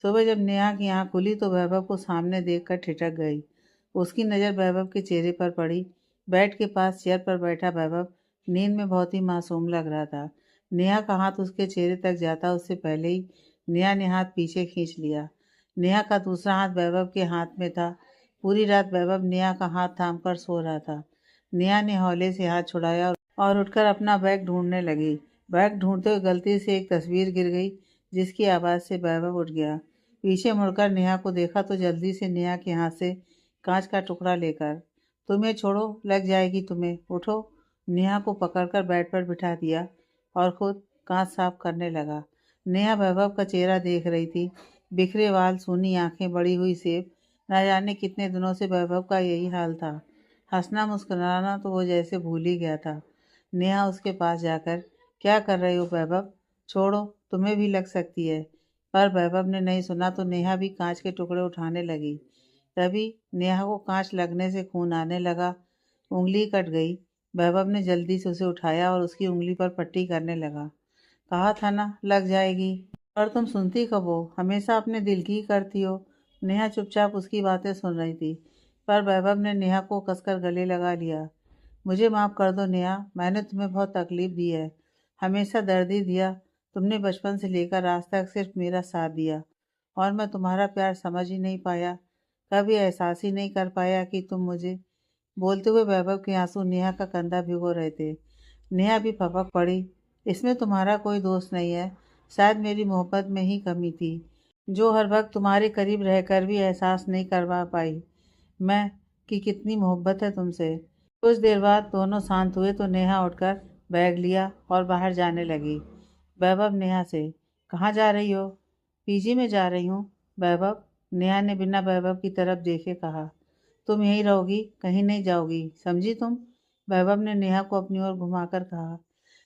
सुबह जब नेहा की आँख खुली तो वैभव को सामने देखकर ठिठक गई। उसकी नज़र वैभव के चेहरे पर पड़ी। बेड के पास चेयर पर बैठा वैभव नींद में बहुत ही मासूम लग रहा था। नेहा का हाथ उसके चेहरे तक जाता उससे पहले ही नेहा ने हाथ पीछे खींच लिया। नेहा का दूसरा हाथ वैभव के हाथ में था। पूरी रात वैभव नेहा का हाथ थामकर सो रहा था। नेहा ने हौले से हाथ छुड़ाया और उठकर अपना बैग ढूंढने लगी। बैग ढूंढते हुए गलती से एक तस्वीर गिर गई, जिसकी आवाज़ से वैभव उठ गया। पीछे मुड़कर नेहा को देखा तो जल्दी से नेहा के हाथ से कांच का टुकड़ा लेकर, तुम्हें छोड़ो, लग जाएगी तुम्हें, उठो। नेहा को पकड़कर बेड पर बिठा दिया और खुद कांच साफ करने लगा। नेहा वैभव का चेहरा देख रही थी। बिखरे बाल, सूनी आंखें, बड़ी हुई सेब। न जाने कितने दिनों से वैभव का यही हाल था। हंसना मुस्कुराना तो वो जैसे भूल ही गया था। नेहा उसके पास जाकर, क्या कर रहे हो वैभव, छोड़ो, तुम्हें भी लग सकती है। पर वैभव ने नहीं सुना तो नेहा भी कांच के टुकड़े उठाने लगी। तभी नेहा को कांच लगने से खून आने लगा। उंगली कट गई। वैभव ने जल्दी से उसे उठाया और उसकी उंगली पर पट्टी करने लगा। कहा था ना, लग जाएगी। पर तुम सुनती कब हो, हमेशा अपने दिल की ही करती हो। नेहा चुपचाप उसकी बातें सुन रही थी, पर वैभव ने नेहा को कसकर गले लगा लिया। मुझे माफ़ कर दो नेहा, मैंने तुम्हें बहुत तकलीफ़ दी है, हमेशा दर्द ही दिया। तुमने बचपन से लेकर आज तक सिर्फ मेरा साथ दिया और मैं तुम्हारा प्यार समझ ही नहीं पाया, कभी एहसास ही नहीं कर पाया कि तुम मुझे। बोलते हुए वैभव के आंसू नेहा का कंधा भिगो रहे थे। नेहा भी फपक पड़ी। इसमें तुम्हारा कोई दोष नहीं है, शायद मेरी मोहब्बत में ही कमी थी, जो हर वक्त तुम्हारे करीब रहकर भी एहसास नहीं करवा पाई मैं कि कितनी मोहब्बत है तुमसे। कुछ देर बाद दोनों शांत हुए तो नेहा उठकर बैग लिया और बाहर जाने लगी। वैभव नेहा से, कहाँ जा रही हो? पीजी में जा रही हूँ वैभव, नेहा ने बिना वैभव की तरफ देखे कहा। तुम यहीं रहोगी, कहीं नहीं जाओगी, समझी तुम? वैभव ने नेहा को अपनी ओर घुमाकर कहा।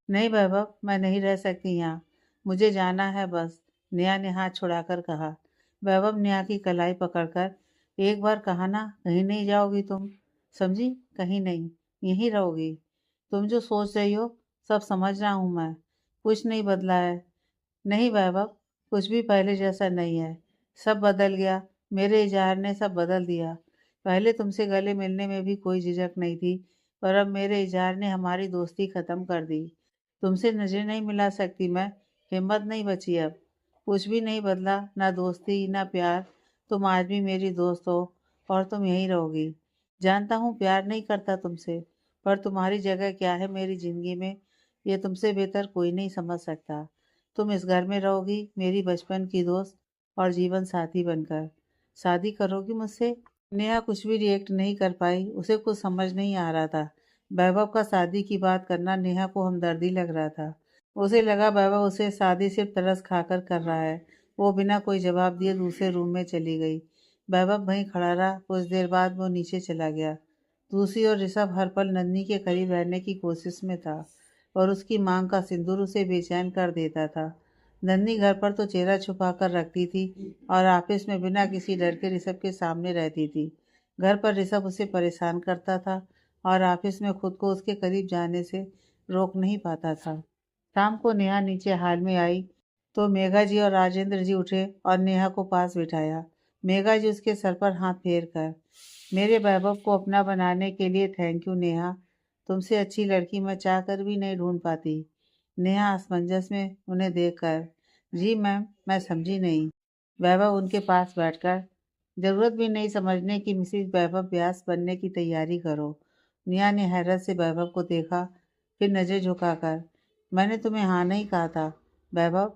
नहीं वैभव, मैं नहीं रह सकती यहाँ, मुझे जाना है बस, नेहा ने हाथ छुड़ाकर कहा। वैभव नेहा की कलाई पकड़कर, एक बार कहा ना, कहीं नहीं जाओगी तुम, समझी? कहीं नहीं, यहीं रहोगी। तुम जो सोच रही हो सब समझ रहा हूँ मैं, कुछ नहीं बदला है। नहीं वैभव, कुछ भी पहले जैसा नहीं है, सब बदल गया। मेरे इजहार ने सब बदल दिया। पहले तुमसे गले मिलने में भी कोई झिझक नहीं थी, पर अब मेरे इजहार ने हमारी दोस्ती ख़त्म कर दी। तुमसे नजरें नहीं मिला सकती मैं, हिम्मत नहीं बची अब। कुछ भी नहीं बदला, ना दोस्ती ना प्यार। तुम आज भी मेरी दोस्त हो और तुम यहीं रहोगी। जानता हूँ प्यार नहीं करता तुमसे, पर तुम्हारी जगह क्या है मेरी ज़िंदगी में ये तुमसे बेहतर कोई नहीं समझ सकता। तुम इस घर में रहोगी मेरी बचपन की दोस्त और जीवन साथी बनकर। शादी करोगी मुझसे? नेहा कुछ भी रिएक्ट नहीं कर पाई, उसे कुछ समझ नहीं आ रहा था। वैभव का शादी की बात करना नेहा को हमदर्दी लग रहा था। उसे लगा वैभव उसे शादी सिर्फ तरस खाकर कर रहा है। वो बिना कोई जवाब दिए दूसरे रूम में चली गई। वैभव वहीं खड़ा रहा। कुछ देर बाद वो नीचे चला गया। दूसरी ओर ऋषभ हर पल नन्ही के करीब रहने की कोशिश में था और उसकी मांग का सिंदूर उसे बेचैन कर देता था। नन्ही घर पर तो चेहरा छुपा कर रखती थी और ऑफिस में बिना किसी डर के ऋषभ के सामने रहती थी। घर पर ऋषभ उसे परेशान करता था और ऑफिस में खुद को उसके करीब जाने से रोक नहीं पाता था। शाम को नेहा नीचे हाल में आई तो मेघा जी और राजेंद्र जी उठे और नेहा को पास बिठाया। मेघा जी उसके सर पर हाथ फेर कर, मेरे वैभव को अपना बनाने के लिए थैंक यू नेहा, तुमसे अच्छी लड़की मैं चाह कर भी नहीं ढूंढ पाती। नेहा असमंजस में उन्हें देखकर, जी मैम, मैं समझी नहीं। वैभव उनके पास बैठकर, जरूरत भी नहीं समझने की, मिसिज वैभव व्यास बनने की तैयारी करो। नेहा ने हैरत से वैभव को देखा, फिर नजर झुकाकर, मैंने तुम्हें हाँ नहीं कहा था वैभव।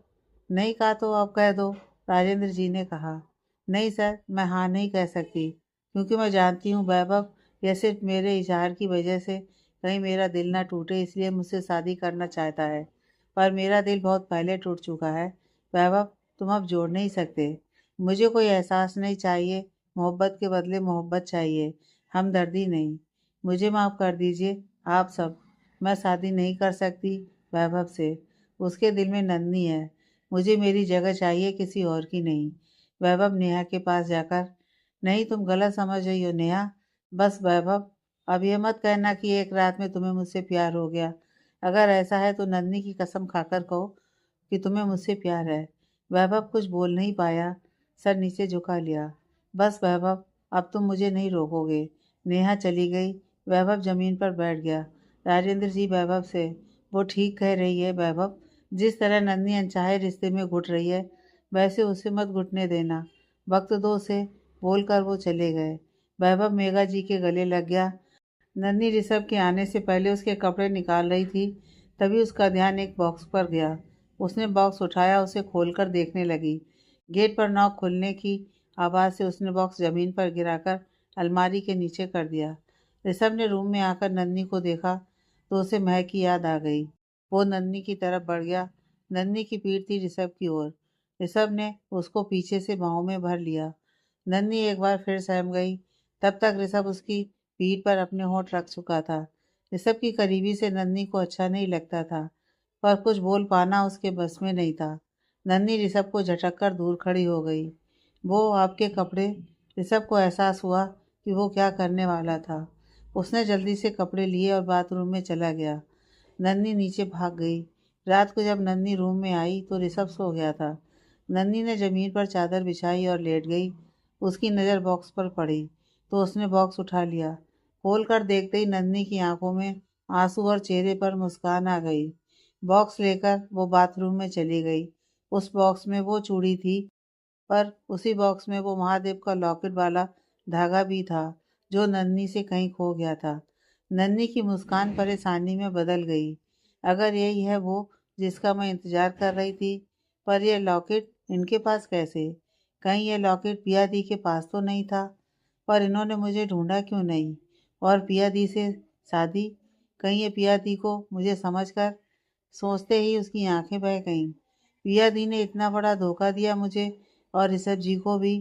नहीं कहा तो अब कह दो, राजेंद्र जी ने कहा। नहीं सर, मैं हाँ नहीं कह सकती, क्योंकि मैं जानती हूँ वैभव, यह सिर्फ मेरे इजहार की वजह से कहीं मेरा दिल ना टूटे इसलिए मुझसे शादी करना चाहता है, पर मेरा दिल बहुत पहले टूट चुका है। वैभव, तुम अब जोड़ नहीं सकते। मुझे कोई एहसास नहीं चाहिए, मोहब्बत के बदले मोहब्बत चाहिए, हमदर्दी नहीं। मुझे माफ़ कर दीजिए आप सब, मैं शादी नहीं कर सकती वैभव से। उसके दिल में नन्ही है, मुझे मेरी जगह चाहिए, किसी और की नहीं। वैभव नेहा के पास जाकर, नहीं तुम गलत समझ रही हो नेहा। बस वैभव, अब ये मत कहना कि एक रात में तुम्हें मुझसे प्यार हो गया। अगर ऐसा है तो नन्ही की कसम खाकर कहो कि तुम्हें मुझसे प्यार है। वैभव कुछ बोल नहीं पाया। सर नीचे झुका लिया। बस वैभव, अब तुम मुझे नहीं रोकोगे। नेहा चली गई। वैभव जमीन पर बैठ गया। राजेंद्र जी वैभव से, वो ठीक कह रही है वैभव। जिस तरह नन्ही अनचाहे रिश्ते में घुट रही है, वैसे उसे मत घुटने देना। वक्त दो उसे, बोलकर वो चले गए। वैभव मेघा जी के गले लग गया। नन्ही ऋषभ के आने से पहले उसके कपड़े निकाल रही थी, तभी उसका ध्यान एक बॉक्स पर गया। उसने बॉक्स उठाया, उसे खोलकर देखने लगी। गेट पर नॉक खुलने की आवाज़ से उसने बॉक्स जमीन पर गिराकर अलमारी के नीचे कर दिया। ऋषभ ने रूम में आकर नन्ही को देखा तो उसे महक की याद आ गई। वो नन्ही की तरफ बढ़ गया। नन्ही की पीठ थी ऋषभ की ओर। ऋषभ ने उसको पीछे से बाहों में भर लिया। नन्ही एक बार फिर सहम गई। तब तक ऋषभ उसकी पीठ पर अपने होंठ रख चुका था। ऋषभ की करीबी से नन्ही को अच्छा नहीं लगता था, पर कुछ बोल पाना उसके बस में नहीं था। नन्ही ऋषभ को झटक कर दूर खड़ी हो गई। वो आपके कपड़े। ऋषभ को एहसास हुआ कि वो क्या करने वाला था। उसने जल्दी से कपड़े लिए और बाथरूम में चला गया। नन्ही नीचे भाग गई। रात को जब नन्ही रूम में आई तो ऋषभ सो गया था। नन्ही ने जमीन पर चादर बिछाई और लेट गई। उसकी नज़र बॉक्स पर पड़ी तो उसने बॉक्स उठा लिया। खोल कर देखते ही नन्ही की आंखों में आंसू और चेहरे पर मुस्कान आ गई। बॉक्स लेकर वो बाथरूम में चली गई। उस बॉक्स में वो चूड़ी थी, पर उसी बॉक्स में वो महादेव का लॉकेट वाला धागा भी था जो नन्ही से कहीं खो गया था। नन्ही की मुस्कान परेशानी में बदल गई। अगर यही है वो जिसका मैं इंतजार कर रही थी, पर यह लॉकेट इनके पास कैसे? कहीं यह लॉकेट पिया दी के पास तो नहीं था? पर इन्होंने मुझे ढूंढा क्यों नहीं? और पिया दी से शादी? कहीं ये पिया दी को मुझे समझकर? सोचते ही उसकी आंखें बह गईं। पिया दी ने इतना बड़ा धोखा दिया मुझे और ऋषभ जी को भी।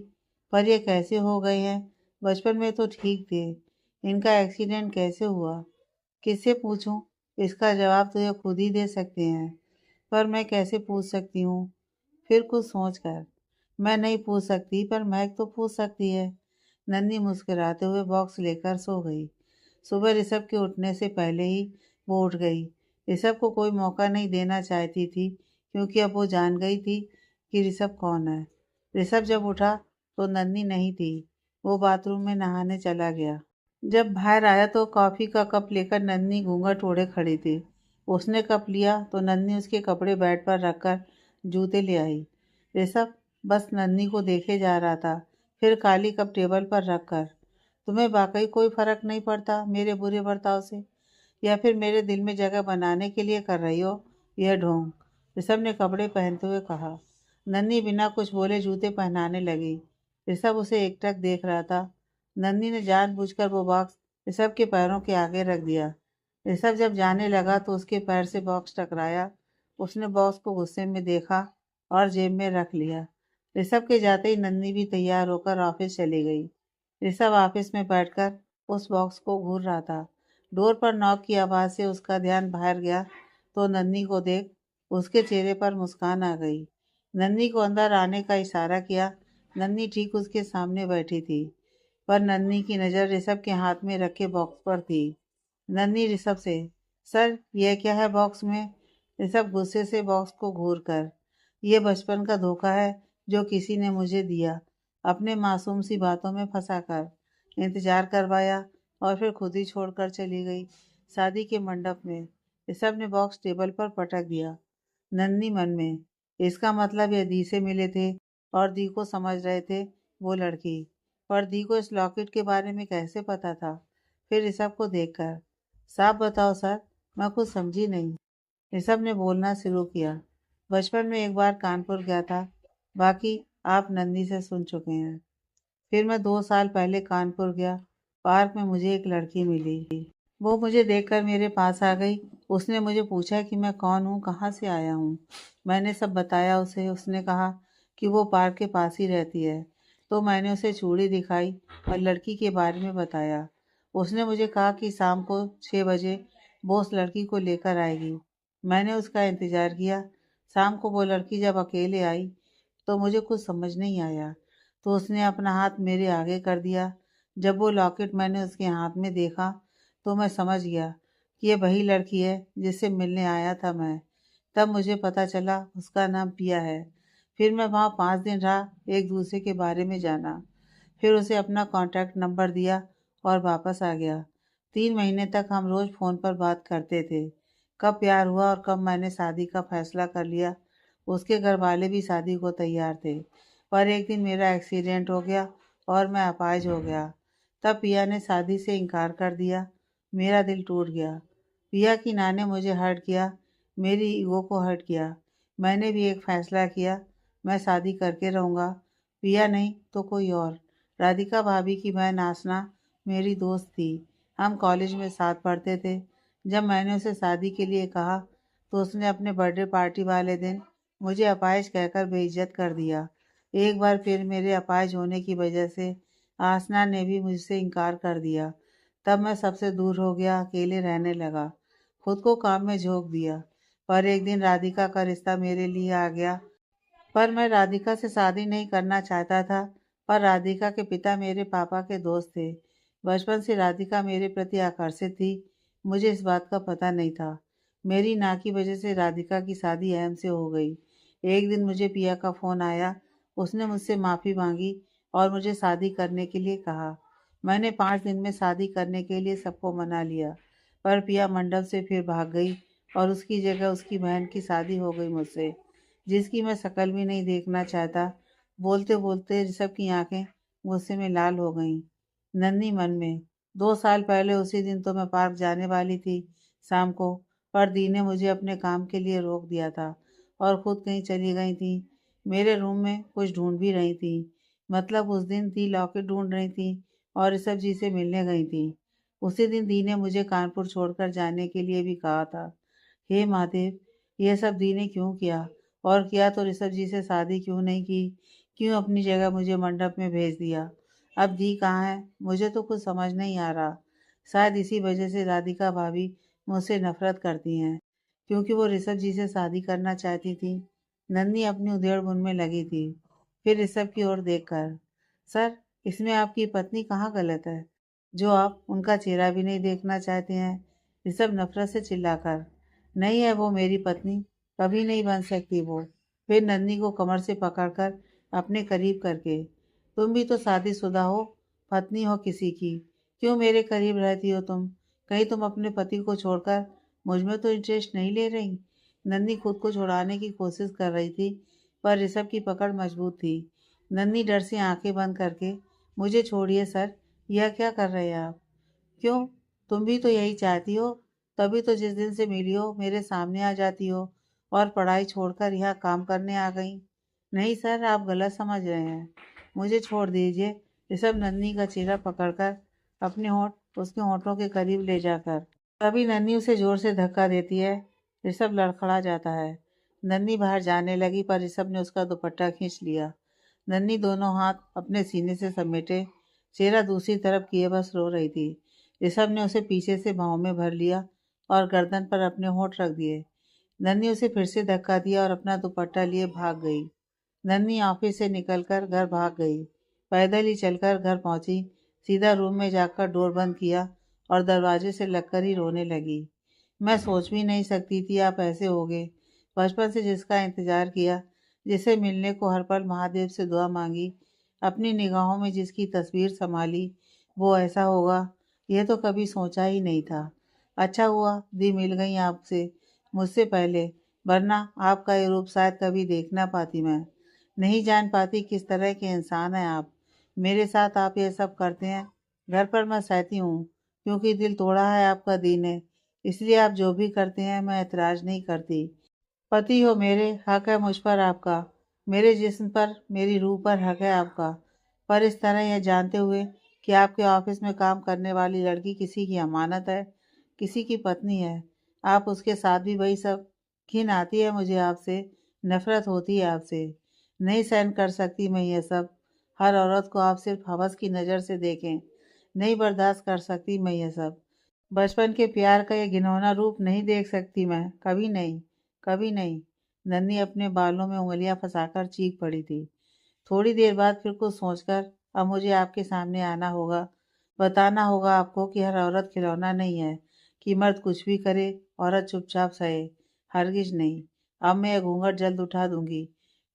पर ये कैसे हो गए हैं? बचपन में तो ठीक थे। इनका एक्सीडेंट कैसे हुआ? किससे पूछूं? इसका जवाब तो ये खुद ही दे सकते हैं, पर मैं कैसे पूछ सकती हूँ? फिर कुछ सोच कर, मैं नहीं पूछ सकती पर महक तो पूछ सकती है। नन्ही मुस्कुराते हुए बॉक्स लेकर सो गई। सुबह ऋषभ के उठने से पहले ही वो उठ गई। ऋषभ को कोई मौका नहीं देना चाहती थी, क्योंकि अब वो जान गई थी कि ऋषभ कौन है। ऋषभ जब उठा तो नन्ही नहीं थी। वो बाथरूम में नहाने चला गया। जब बाहर आया तो कॉफ़ी का कप लेकर नन्ही घूंघट ओढ़े खड़ी थी। उसने कप लिया तो नन्ही उसके कपड़े बेड पर रखकर जूते ले आई। ऋषभ बस नन्ही को देखे जा रहा था, फिर काली कप टेबल पर रखकर। तुम्हें वाकई कोई फर्क नहीं पड़ता मेरे बुरे बर्ताव से, या फिर मेरे दिल में जगह बनाने के लिए कर रही हो यह ढोंग? ऋषभ ने कपड़े पहनते हुए कहा। नन्ही बिना कुछ बोले जूते पहनाने लगी। ऋषभ उसे एकटक देख रहा था। नन्ही ने जानबूझकर वो बॉक्स ऋषभ के पैरों के आगे रख दिया। ऋषभ जब जाने लगा तो उसके पैर से बॉक्स टकराया। उसने बॉक्स को गुस्से में देखा और जेब में रख लिया। ऋषभ के जाते ही नन्ही भी तैयार होकर ऑफिस चली गई। ऋषभ ऑफिस में बैठकर उस बॉक्स को घूर रहा था। डोर पर नॉक की आवाज़ से उसका ध्यान बाहर गया तो नन्ही को देख उसके चेहरे पर मुस्कान आ गई। नन्ही को अंदर आने का इशारा किया। नन्ही ठीक उसके सामने बैठी थी, पर नन्ही की नज़र ऋषभ के हाथ में रखे बॉक्स पर थी। नन्ही ऋषभ से, सर यह क्या है बॉक्स में? ऋषभ गुस्से से बॉक्स को घूर कर, यह बचपन का धोखा है जो किसी ने मुझे दिया, अपने मासूम सी बातों में फंसाकर। इंतजार करवाया और फिर खुद ही छोड़कर चली गई। शादी के मंडप में ऋषभ ने बॉक्स टेबल पर पटक दिया। नन्ही मन में, इसका मतलब ये दी से मिले थे और दी को समझ रहे थे वो लड़की। पर दी को इस लॉकेट के बारे में कैसे पता था? फिर ऋषभ को देखकर, साफ बताओ सर, मैं कुछ समझी नहीं। ऋषभ ने बोलना शुरू किया। बचपन में एक बार कानपुर गया था, बाकी आप नंदी से सुन चुके हैं। फिर मैं 2 साल पहले कानपुर गया। पार्क में मुझे एक लड़की मिली। वो मुझे देखकर मेरे पास आ गई। उसने मुझे पूछा कि मैं कौन हूँ, कहाँ से आया हूँ। मैंने सब बताया उसे। उसने कहा कि वो पार्क के पास ही रहती है। तो मैंने उसे चूड़ी दिखाई और लड़की के बारे में बताया। उसने मुझे कहा कि शाम को 6 बजे वो उस लड़की को लेकर आएगी। मैंने उसका इंतज़ार किया। शाम को वो लड़की जब अकेले आई तो मुझे कुछ समझ नहीं आया, तो उसने अपना हाथ मेरे आगे कर दिया। जब वो लॉकेट मैंने उसके हाथ में देखा तो मैं समझ गया कि ये वही लड़की है जिससे मिलने आया था मैं। तब मुझे पता चला उसका नाम पिया है। फिर मैं वहाँ 5 दिन रहा, एक दूसरे के बारे में जाना। फिर उसे अपना कॉन्टैक्ट नंबर दिया और वापस आ गया। 3 महीने तक हम रोज़ फ़ोन पर बात करते थे। कब प्यार हुआ और कब मैंने शादी का फ़ैसला कर लिया, उसके घर वाले भी शादी को तैयार थे। पर एक दिन मेरा एक्सीडेंट हो गया और मैं अपाहिज हो गया। तब पिया ने शादी से इनकार कर दिया। मेरा दिल टूट गया। पिया की ना ने मुझे हर्ट किया, मेरी ईगो को हर्ट किया। मैंने भी एक फ़ैसला किया, मैं शादी करके रहूँगा। पिया नहीं तो कोई और। राधिका भाभी की बहन आसना मेरी दोस्त थी। हम कॉलेज में साथ पढ़ते थे। जब मैंने उसे शादी के लिए कहा तो उसने अपने बर्थडे पार्टी वाले दिन मुझे अपाहिज कहकर बेइज्जत कर दिया। एक बार फिर मेरे अपाहिज होने की वजह से आसना ने भी मुझसे इनकार कर दिया। तब मैं सबसे दूर हो गया, अकेले रहने लगा, खुद को काम में झोंक दिया। पर एक दिन राधिका का रिश्ता मेरे लिए आ गया। पर मैं राधिका से शादी नहीं करना चाहता था। पर राधिका के पिता मेरे पापा के दोस्त थे। बचपन से राधिका मेरे प्रति आकर्षित थी। मुझे इस बात का पता नहीं था। मेरी ना की वजह से राधिका की शादी अहम से हो गई। एक दिन मुझे पिया का फ़ोन आया। उसने मुझसे माफ़ी मांगी और मुझे शादी करने के लिए कहा। मैंने 5 दिन में शादी करने के लिए सबको मना लिया। पर पिया मंडप से फिर भाग गई और उसकी जगह उसकी बहन की शादी हो गई मुझसे, जिसकी मैं शक्ल भी नहीं देखना चाहता। बोलते बोलते ऋषभ की आंखें गुस्से में लाल हो गईं। नन्ही मन में, 2 साल पहले उसी दिन तो मैं पार्क जाने वाली थी शाम को, पर दी ने मुझे अपने काम के लिए रोक दिया था और खुद कहीं चली गई थी। मेरे रूम में कुछ ढूंढ भी रही थी। मतलब उस दिन दी लॉकेट ढूंढ रही थी और ऋषभ जी से मिलने गई थी। उसी दिन दी ने मुझे कानपुर छोड़कर जाने के लिए भी कहा था। हे महादेव, यह सब दी ने क्यों किया? और किया तो ऋषभ जी से शादी क्यों नहीं की? क्यों अपनी जगह मुझे मंडप में भेज दिया? अब दी कहाँ है? मुझे तो कुछ समझ नहीं आ रहा। शायद इसी वजह से राधिका भाभी मुझसे नफरत करती हैं, क्योंकि वो ऋषभ जी से शादी करना चाहती थी। नन्ही अपनी उधेड़-बुन में लगी थी। फिर ऋषभ की ओर देखकर, सर, इसमें आपकी पत्नी कहाँ गलत है, जो आप उनका चेहरा भी नहीं देखना चाहते हैं? ऋषभ नफरत से चिल्लाकर, नहीं है वो मेरी पत्नी, कभी नहीं बन सकती वो। फिर नन्ही को कमर से पकड़कर अपने करीब करके, तुम भी तो शादीशुदा हो, पत्नी हो किसी की, क्यों मेरे करीब रहती हो तुम? कहीं तुम अपने पति को छोड़कर मुझ में तो इंटरेस्ट नहीं ले रही? नन्ही खुद को छुड़ाने की कोशिश कर रही थी, पर ऋषभ की पकड़ मजबूत थी। नन्ही डर से आंखें बंद करके, मुझे छोड़िए सर, यह क्या कर रहे हैं आप? क्यों? तुम भी तो यही चाहती हो, तभी तो जिस दिन से मिली हो मेरे सामने आ जाती हो और पढ़ाई छोड़कर यहाँ काम करने आ गई। नहीं सर, आप गलत समझ रहे हैं, मुझे छोड़ दीजिए। ऋषभ नन्ही का चेहरा पकड़कर अपने होंठ उसके होंठों के करीब ले जाकर, तभी नन्ही उसे जोर से धक्का देती है। ऋषभ लड़खड़ा जाता है। नन्ही बाहर जाने लगी, पर ऋषभ ने उसका दुपट्टा खींच लिया। नन्ही दोनों हाथ अपने सीने से समेटे, चेहरा दूसरी तरफ किए बस रो रही थी। ऋषभ ने उसे पीछे से बाहों में भर लिया और गर्दन पर अपने होंठ रख दिए। नन्ही उसे फिर से धक्का दिया और अपना दुपट्टा लिए भाग गई। नन्ही ऑफिस से निकलकर घर भाग गई। पैदल ही चलकर घर पहुंची, सीधा रूम में जाकर डोर बंद किया और दरवाजे से लगकर ही रोने लगी। मैं सोच भी नहीं सकती थी आप ऐसे होगे। बचपन से जिसका इंतजार किया, जिसे मिलने को हर पल महादेव से दुआ मांगी, अपनी निगाहों में जिसकी तस्वीर संभाली, वो ऐसा होगा, यह तो कभी सोचा ही नहीं था। अच्छा हुआ दी मिल गई आपसे मुझसे पहले, वरना आपका ये रूप शायद कभी देख ना पाती मैं। नहीं जान पाती किस तरह के इंसान हैं आप। मेरे साथ आप ये सब करते हैं। घर पर मैं सहती हूँ, क्योंकि दिल तोड़ा है आपका दी ने। इसलिए आप जो भी करते हैं मैं ऐतराज़ नहीं करती। पति हो मेरे, हक है मुझ पर आपका। मेरे जिस्म पर, मेरी रूह पर हक है आपका। पर इस तरह यह जानते हुए कि आपके ऑफिस में काम करने वाली लड़की किसी की अमानत है, किसी की पत्नी है, आप उसके साथ भी वही सब। घिन आती है मुझे आपसे, नफरत होती है आपसे। नहीं सहन कर सकती मैं ये सब। हर औरत को आप सिर्फ हवस की नज़र से देखें, नहीं बर्दाश्त कर सकती मैं ये सब। बचपन के प्यार का ये घिनौना रूप नहीं देख सकती मैं, कभी नहीं, कभी नहीं। नन्ही अपने बालों में उंगलियां फंसाकर चीख पड़ी थी। थोड़ी देर बाद फिर कुछ सोचकर, अब मुझे आपके सामने आना होगा, बताना होगा आपको कि हर औरत खिलौना नहीं है, कि मर्द कुछ भी करे, औरत चुपचाप सहे। हरगिज नहीं। अब मैं यह घूंघट जल्द उठा दूंगी।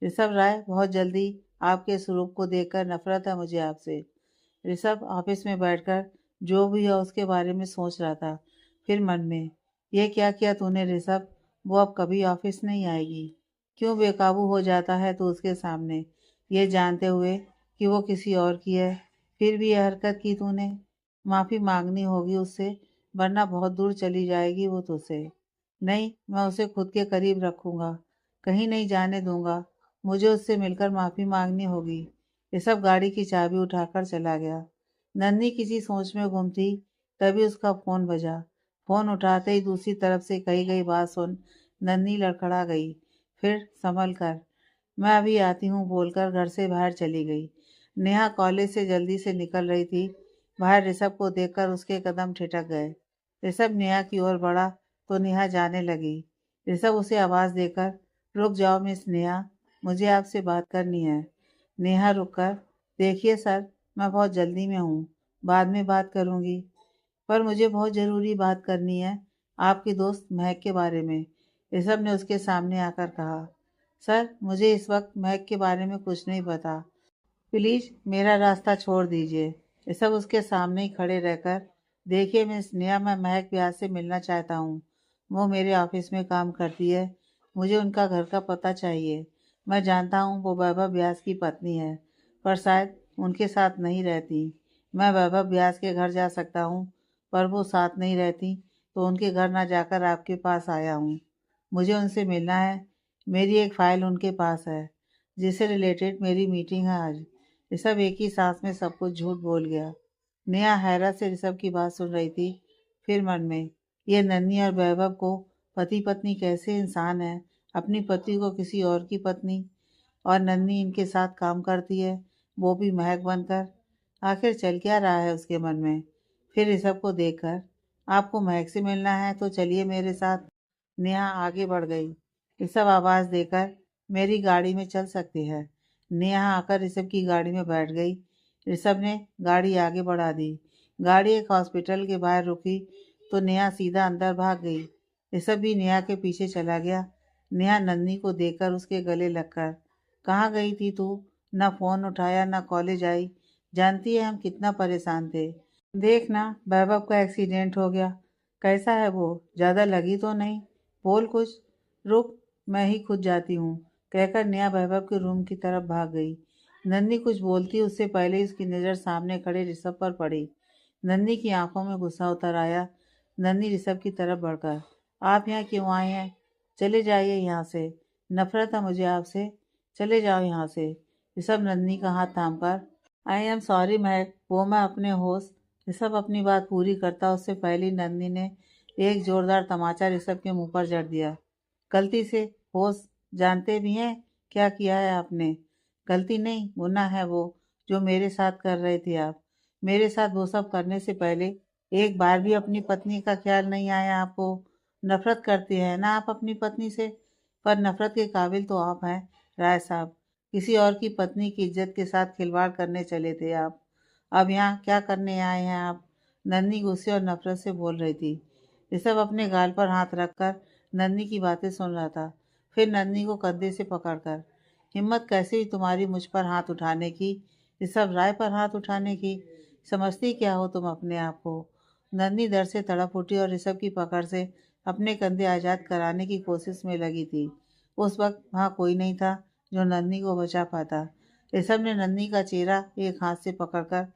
ऋषभ राय, बहुत जल्दी आपके स्वरूप को देखकर नफरत है मुझे आपसे। ऋषभ ऑफिस में बैठकर जो भी है उसके बारे में सोच रहा था। फिर मन में, ये क्या किया तूने ऋषभ, वो अब कभी ऑफिस नहीं आएगी। क्यों बेकाबू हो जाता है तू उसके सामने, ये जानते हुए कि वो किसी और की है। फिर भी यह हरकत की तूने। माफ़ी मांगनी होगी उससे, वरना बहुत दूर चली जाएगी वो तुझसे। नहीं, मैं उसे खुद के करीब रखूंगा, कहीं नहीं जाने दूंगा। मुझे उससे मिलकर माफ़ी मांगनी होगी। ये सब गाड़ी की चाबी उठाकर चला गया। नन्ही किसी सोच में गुम थी, तभी उसका फ़ोन बजा। फ़ोन उठाते ही दूसरी तरफ से कही गई बात सुन नन्ही लड़खड़ा गई। फिर संभल कर, मैं अभी आती हूँ बोलकर घर से बाहर चली गई। नेहा कॉलेज से जल्दी से निकल रही थी। बाहर ऋषभ को देखकर उसके कदम ठिठक गए। ऋषभ नेहा की ओर बढ़ा तो नेहा जाने लगी। ऋषभ उसे आवाज़ देकर, रुक जाओ मिस नेहा, मुझे आपसे बात करनी है। नेहा रुककर, देखिए सर, मैं बहुत जल्दी में हूँ, बाद में बात करूँगी। पर मुझे बहुत ज़रूरी बात करनी है, आपकी दोस्त महक के बारे में। ऋषभ ने उसके सामने आकर कहा। सर, मुझे इस वक्त महक के बारे में कुछ नहीं पता, प्लीज़ मेरा रास्ता छोड़ दीजिए। ये सब उसके सामने ही खड़े रहकर, देखिए मिस नेहा, मैं महक व्यास से मिलना चाहता हूँ। वो मेरे ऑफिस में काम करती है। मुझे उनका घर का पता चाहिए। मैं जानता हूँ वो वैभव व्यास की पत्नी है, पर शायद उनके साथ नहीं रहती। मैं वैभव व्यास के घर जा सकता हूँ, पर वो साथ नहीं रहती, तो उनके घर ना जाकर आपके पास आया हूँ। मुझे उनसे मिलना है। मेरी एक फ़ाइल उनके पास है, जिससे रिलेटेड मेरी मीटिंग है आज। ऋषभ एक ही सांस में सब कुछ झूठ बोल गया। नेहा हैरत से ऋषभ की बात सुन रही थी। फिर मन में, ये नन्ही और वैभव को पति पत्नी कैसे इंसान है, अपनी पति को किसी और की पत्नी, और नन्ही इनके साथ काम करती है, वो भी महक बनकर। आखिर चल क्या रहा है उसके मन में। फिर ऋषभ को देखकर, आपको महक से मिलना है तो चलिए मेरे साथ। नेहा आगे बढ़ गई। ऋषभ आवाज़ देकर, मेरी गाड़ी में चल सकते हैं। नेहा आकर ऋषभ की गाड़ी में बैठ गई। ऋषभ ने गाड़ी आगे बढ़ा दी। गाड़ी एक हॉस्पिटल के बाहर रुकी तो नेहा सीधा अंदर भाग गई। ऋषभ भी नेहा के पीछे चला गया। नेहा नन्ही को देखकर उसके गले लगकर, कहाँ गई थी तू, ना फ़ोन उठाया ना कॉलेज आई। जानती है हम कितना परेशान थे। देख ना, वैभव का एक्सीडेंट हो गया। कैसा है वो, ज़्यादा लगी तो नहीं, बोल कुछ। रुक, मैं ही खुद जाती हूँ, कहकर नेहा वैभव के रूम की तरफ भाग गई। नन्ही कुछ बोलती उससे पहले ही उसकी नज़र सामने खड़े ऋषभ पर पड़ी। नन्ही की आंखों में गुस्सा उतर आया। नन्ही ऋषभ की तरफ बढ़कर, आप यहाँ क्यों आए हैं, चले जाइए यहाँ से, नफरत है मुझे आपसे, चले जाओ यहाँ से। ऋषभ नन्ही का हाथ थामकर, आई एम सॉरी महक, वो मैं अपने होश। ऋषभ अपनी बात पूरी करता उससे पहले नंदिनी ने एक जोरदार तमाचा ऋषभ के मुंह पर जड़ दिया। गलती से, होश, जानते भी हैं क्या किया है आपने। गलती नहीं, गुनाह है वो जो मेरे साथ कर रहे थे आप। मेरे साथ वो सब करने से पहले एक बार भी अपनी पत्नी का ख्याल नहीं आया आपको। नफरत करते हैं ना आप अपनी पत्नी से, पर नफरत के काबिल तो आप हैं राय साहब। किसी और की पत्नी की इज्जत के साथ खिलवाड़ करने चले थे आप। अब यहाँ क्या करने आए हैं आप। नन्ही गुस्से और नफरत से बोल रही थी। ऋषभ अपने गाल पर हाथ रखकर नन्ही की बातें सुन रहा था। फिर नन्ही को कंधे से पकड़कर, हिम्मत कैसे हुई तुम्हारी मुझ पर हाथ उठाने की, ऋषभ राय पर हाथ उठाने की, समझती क्या हो तुम अपने आप को। नन्ही डर से तड़प उठी और ऋषभ की पकड़ से अपने कंधे आज़ाद कराने की कोशिश में लगी थी। उस वक्त वहाँ कोई नहीं था जो नन्ही को बचा पाता। ऋषभ ने नन्ही का चेहरा एक हाथ से पकड़कर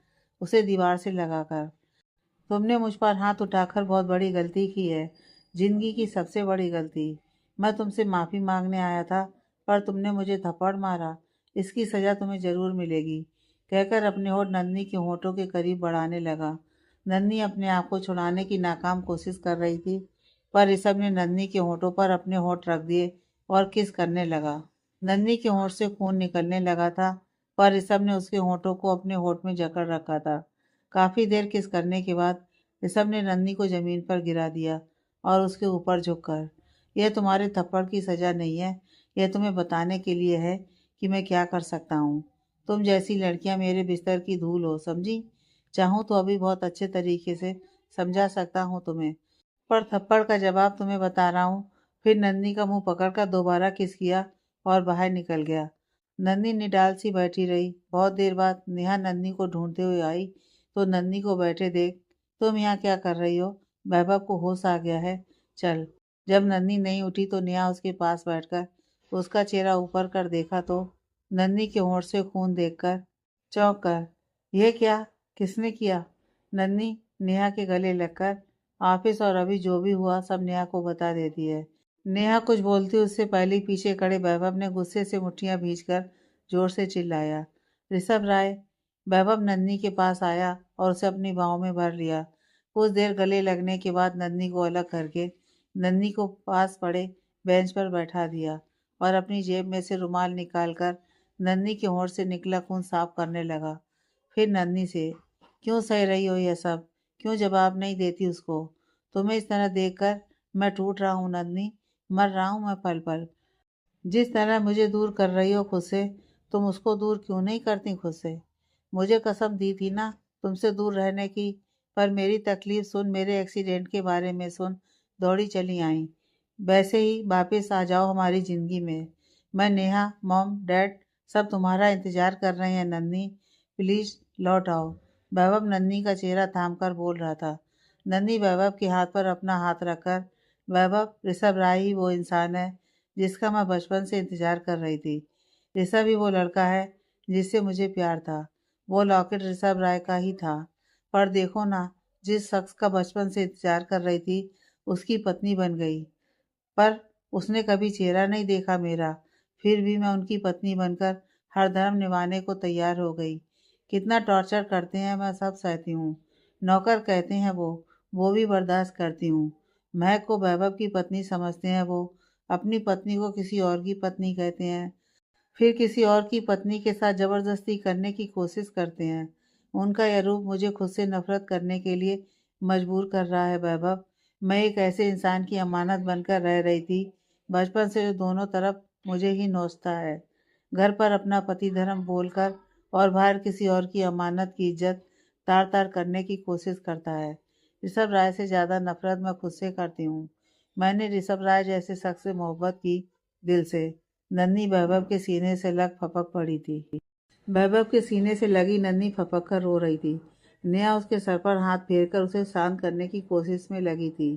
उसे दीवार से लगाकर, तुमने मुझ पर हाथ उठाकर बहुत बड़ी गलती की है, जिंदगी की सबसे बड़ी गलती। मैं तुमसे माफ़ी मांगने आया था, पर तुमने मुझे थप्पड़ मारा, इसकी सज़ा तुम्हें ज़रूर मिलेगी, कहकर अपने होठ नन्ही के होठों के करीब बढ़ाने लगा। नन्ही अपने आप को छुड़ाने की नाकाम कोशिश कर रही थी, पर ऋषभ ने नन्ही के होठों पर अपने होठ रख दिए और किस करने लगा। नन्ही के होठ से खून निकलने लगा था, पर ऋषभ ने उसके होठों को अपने होठ में जकड़ रखा था। काफ़ी देर किस करने के बाद ऋषभ ने नन्ही को ज़मीन पर गिरा दिया और उसके ऊपर झुककर, यह तुम्हारे थप्पड़ की सज़ा नहीं है, यह तुम्हें बताने के लिए है कि मैं क्या कर सकता हूँ। तुम जैसी लड़कियाँ मेरे बिस्तर की धूल हो, समझी। चाहूँ तो अभी बहुत अच्छे तरीके से समझा सकता हूँ तुम्हें, पर थप्पड़ का जवाब तुम्हें बता रहा हूँ। फिर नन्ही का मुंह पकड़कर दोबारा किस किया और बाहर निकल गया। नन्नी निडाल सी बैठी रही। बहुत देर बाद नेहा नन्नी को ढूंढते हुए आई तो नन्नी को बैठे देख, तुम यहाँ क्या कर रही हो? वैभव को होश आ गया है, चल। जब नन्नी नहीं उठी तो नेहा उसके पास बैठकर उसका चेहरा ऊपर कर देखा तो नन्नी के होंठ से खून देखकर चौंक कर, यह क्या, किसने किया? नन्नी नेहा के गले लगकर ऑफिस और अभी जो भी हुआ सब नेहा को बता देती है। नेहा कुछ बोलती उससे पहले पीछे खड़े वैभव ने गुस्से से मुट्ठियां भींचकर जोर से चिल्लाया, ऋषभ राय! वैभव नन्नी के पास आया और उसे अपनी बाहों में भर लिया। कुछ देर गले लगने के बाद नन्नी को अलग करके नन्नी को पास पड़े बेंच पर बैठा दिया और अपनी जेब में से रुमाल निकालकर नन्नी के होंठ से निकला खून साफ करने लगा। फिर नन्नी से, क्यों सह रही हो यह सब? क्यों जवाब नहीं देती उसको? तुम्हें इस तरह देखकर मैं टूट रहा हूँ नन्नी, मर रहा हूँ मैं पल पल। जिस तरह मुझे दूर कर रही हो खुद से, तुम उसको दूर क्यों नहीं करती खुद से? मुझे कसम दी थी ना तुमसे दूर रहने की, पर मेरी तकलीफ सुन, मेरे एक्सीडेंट के बारे में सुन दौड़ी चली आई। वैसे ही वापस आ जाओ हमारी ज़िंदगी में। मैं, नेहा, मॉम, डैड सब तुम्हारा इंतज़ार कर रहे हैं नन्नी, प्लीज़ लौट आओ। वैभव नन्नी का चेहरा थाम कर बोल रहा था। नन्नी वैभव के हाथ पर अपना हाथ रखकर, वैभव, ऋषभ राय ही वो इंसान है जिसका मैं बचपन से इंतज़ार कर रही थी। ऋषभ ही वो लड़का है जिससे मुझे प्यार था। वो लॉकेट ऋषभ राय का ही था। पर देखो ना, जिस शख्स का बचपन से इंतज़ार कर रही थी उसकी पत्नी बन गई। पर उसने कभी चेहरा नहीं देखा मेरा, फिर भी मैं उनकी पत्नी बनकर हर धर्म निभाने को तैयार हो गई। कितना टॉर्चर करते हैं मैं सब सहती हूँ। नौकर कहते हैं वो भी बर्दाश्त करती हूँ। महक को वैभव की पत्नी समझते हैं वो, अपनी पत्नी को किसी और की पत्नी कहते हैं, फिर किसी और की पत्नी के साथ ज़बरदस्ती करने की कोशिश करते हैं। उनका यह रूप मुझे खुद से नफरत करने के लिए मजबूर कर रहा है वैभव। मैं एक ऐसे इंसान की अमानत बनकर रह रही थी, बचपन से जो दोनों तरफ मुझे ही नोचता है। घर पर अपना पति धर्म बोलकर और बाहर किसी और की अमानत की इज्जत तार तार करने की कोशिश करता है। ऋषभ राय से ज़्यादा नफरत मैं खुद से करती हूँ। मैंने ऋषभ राय जैसे शख्स से मोहब्बत की, दिल से। नन्ही वैभव के सीने से लग फपक पड़ी थी। वैभव के सीने से लगी नन्ही फपक कर रो रही थी। नेहा उसके सर पर हाथ फेरकर उसे शांत करने की कोशिश में लगी थी।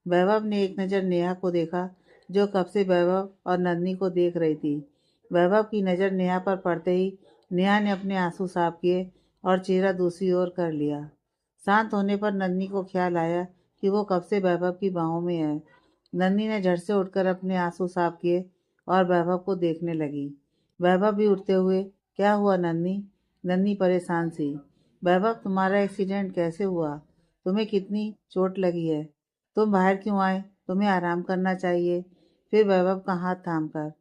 वैभव ने एक नज़र नेहा को देखा जो कब से वैभव और नन्ही को देख रही थी। वैभव की नज़र नेहा पर पड़ते ही नेहा ने अपने आंसू साफ किए और चेहरा दूसरी ओर कर लिया। शांत होने पर नन्ही को ख्याल आया कि वो कब से वैभव की बाहों में है। नन्ही ने झट से उठकर अपने आंसू साफ किए और वैभव को देखने लगी। वैभव भी उठते हुए, क्या हुआ नन्ही? नन्ही परेशान सी, वैभव तुम्हारा एक्सीडेंट कैसे हुआ? तुम्हें कितनी चोट लगी है? तुम बाहर क्यों आए? तुम्हें आराम करना चाहिए। फिर वैभव का हाथ थाम कर,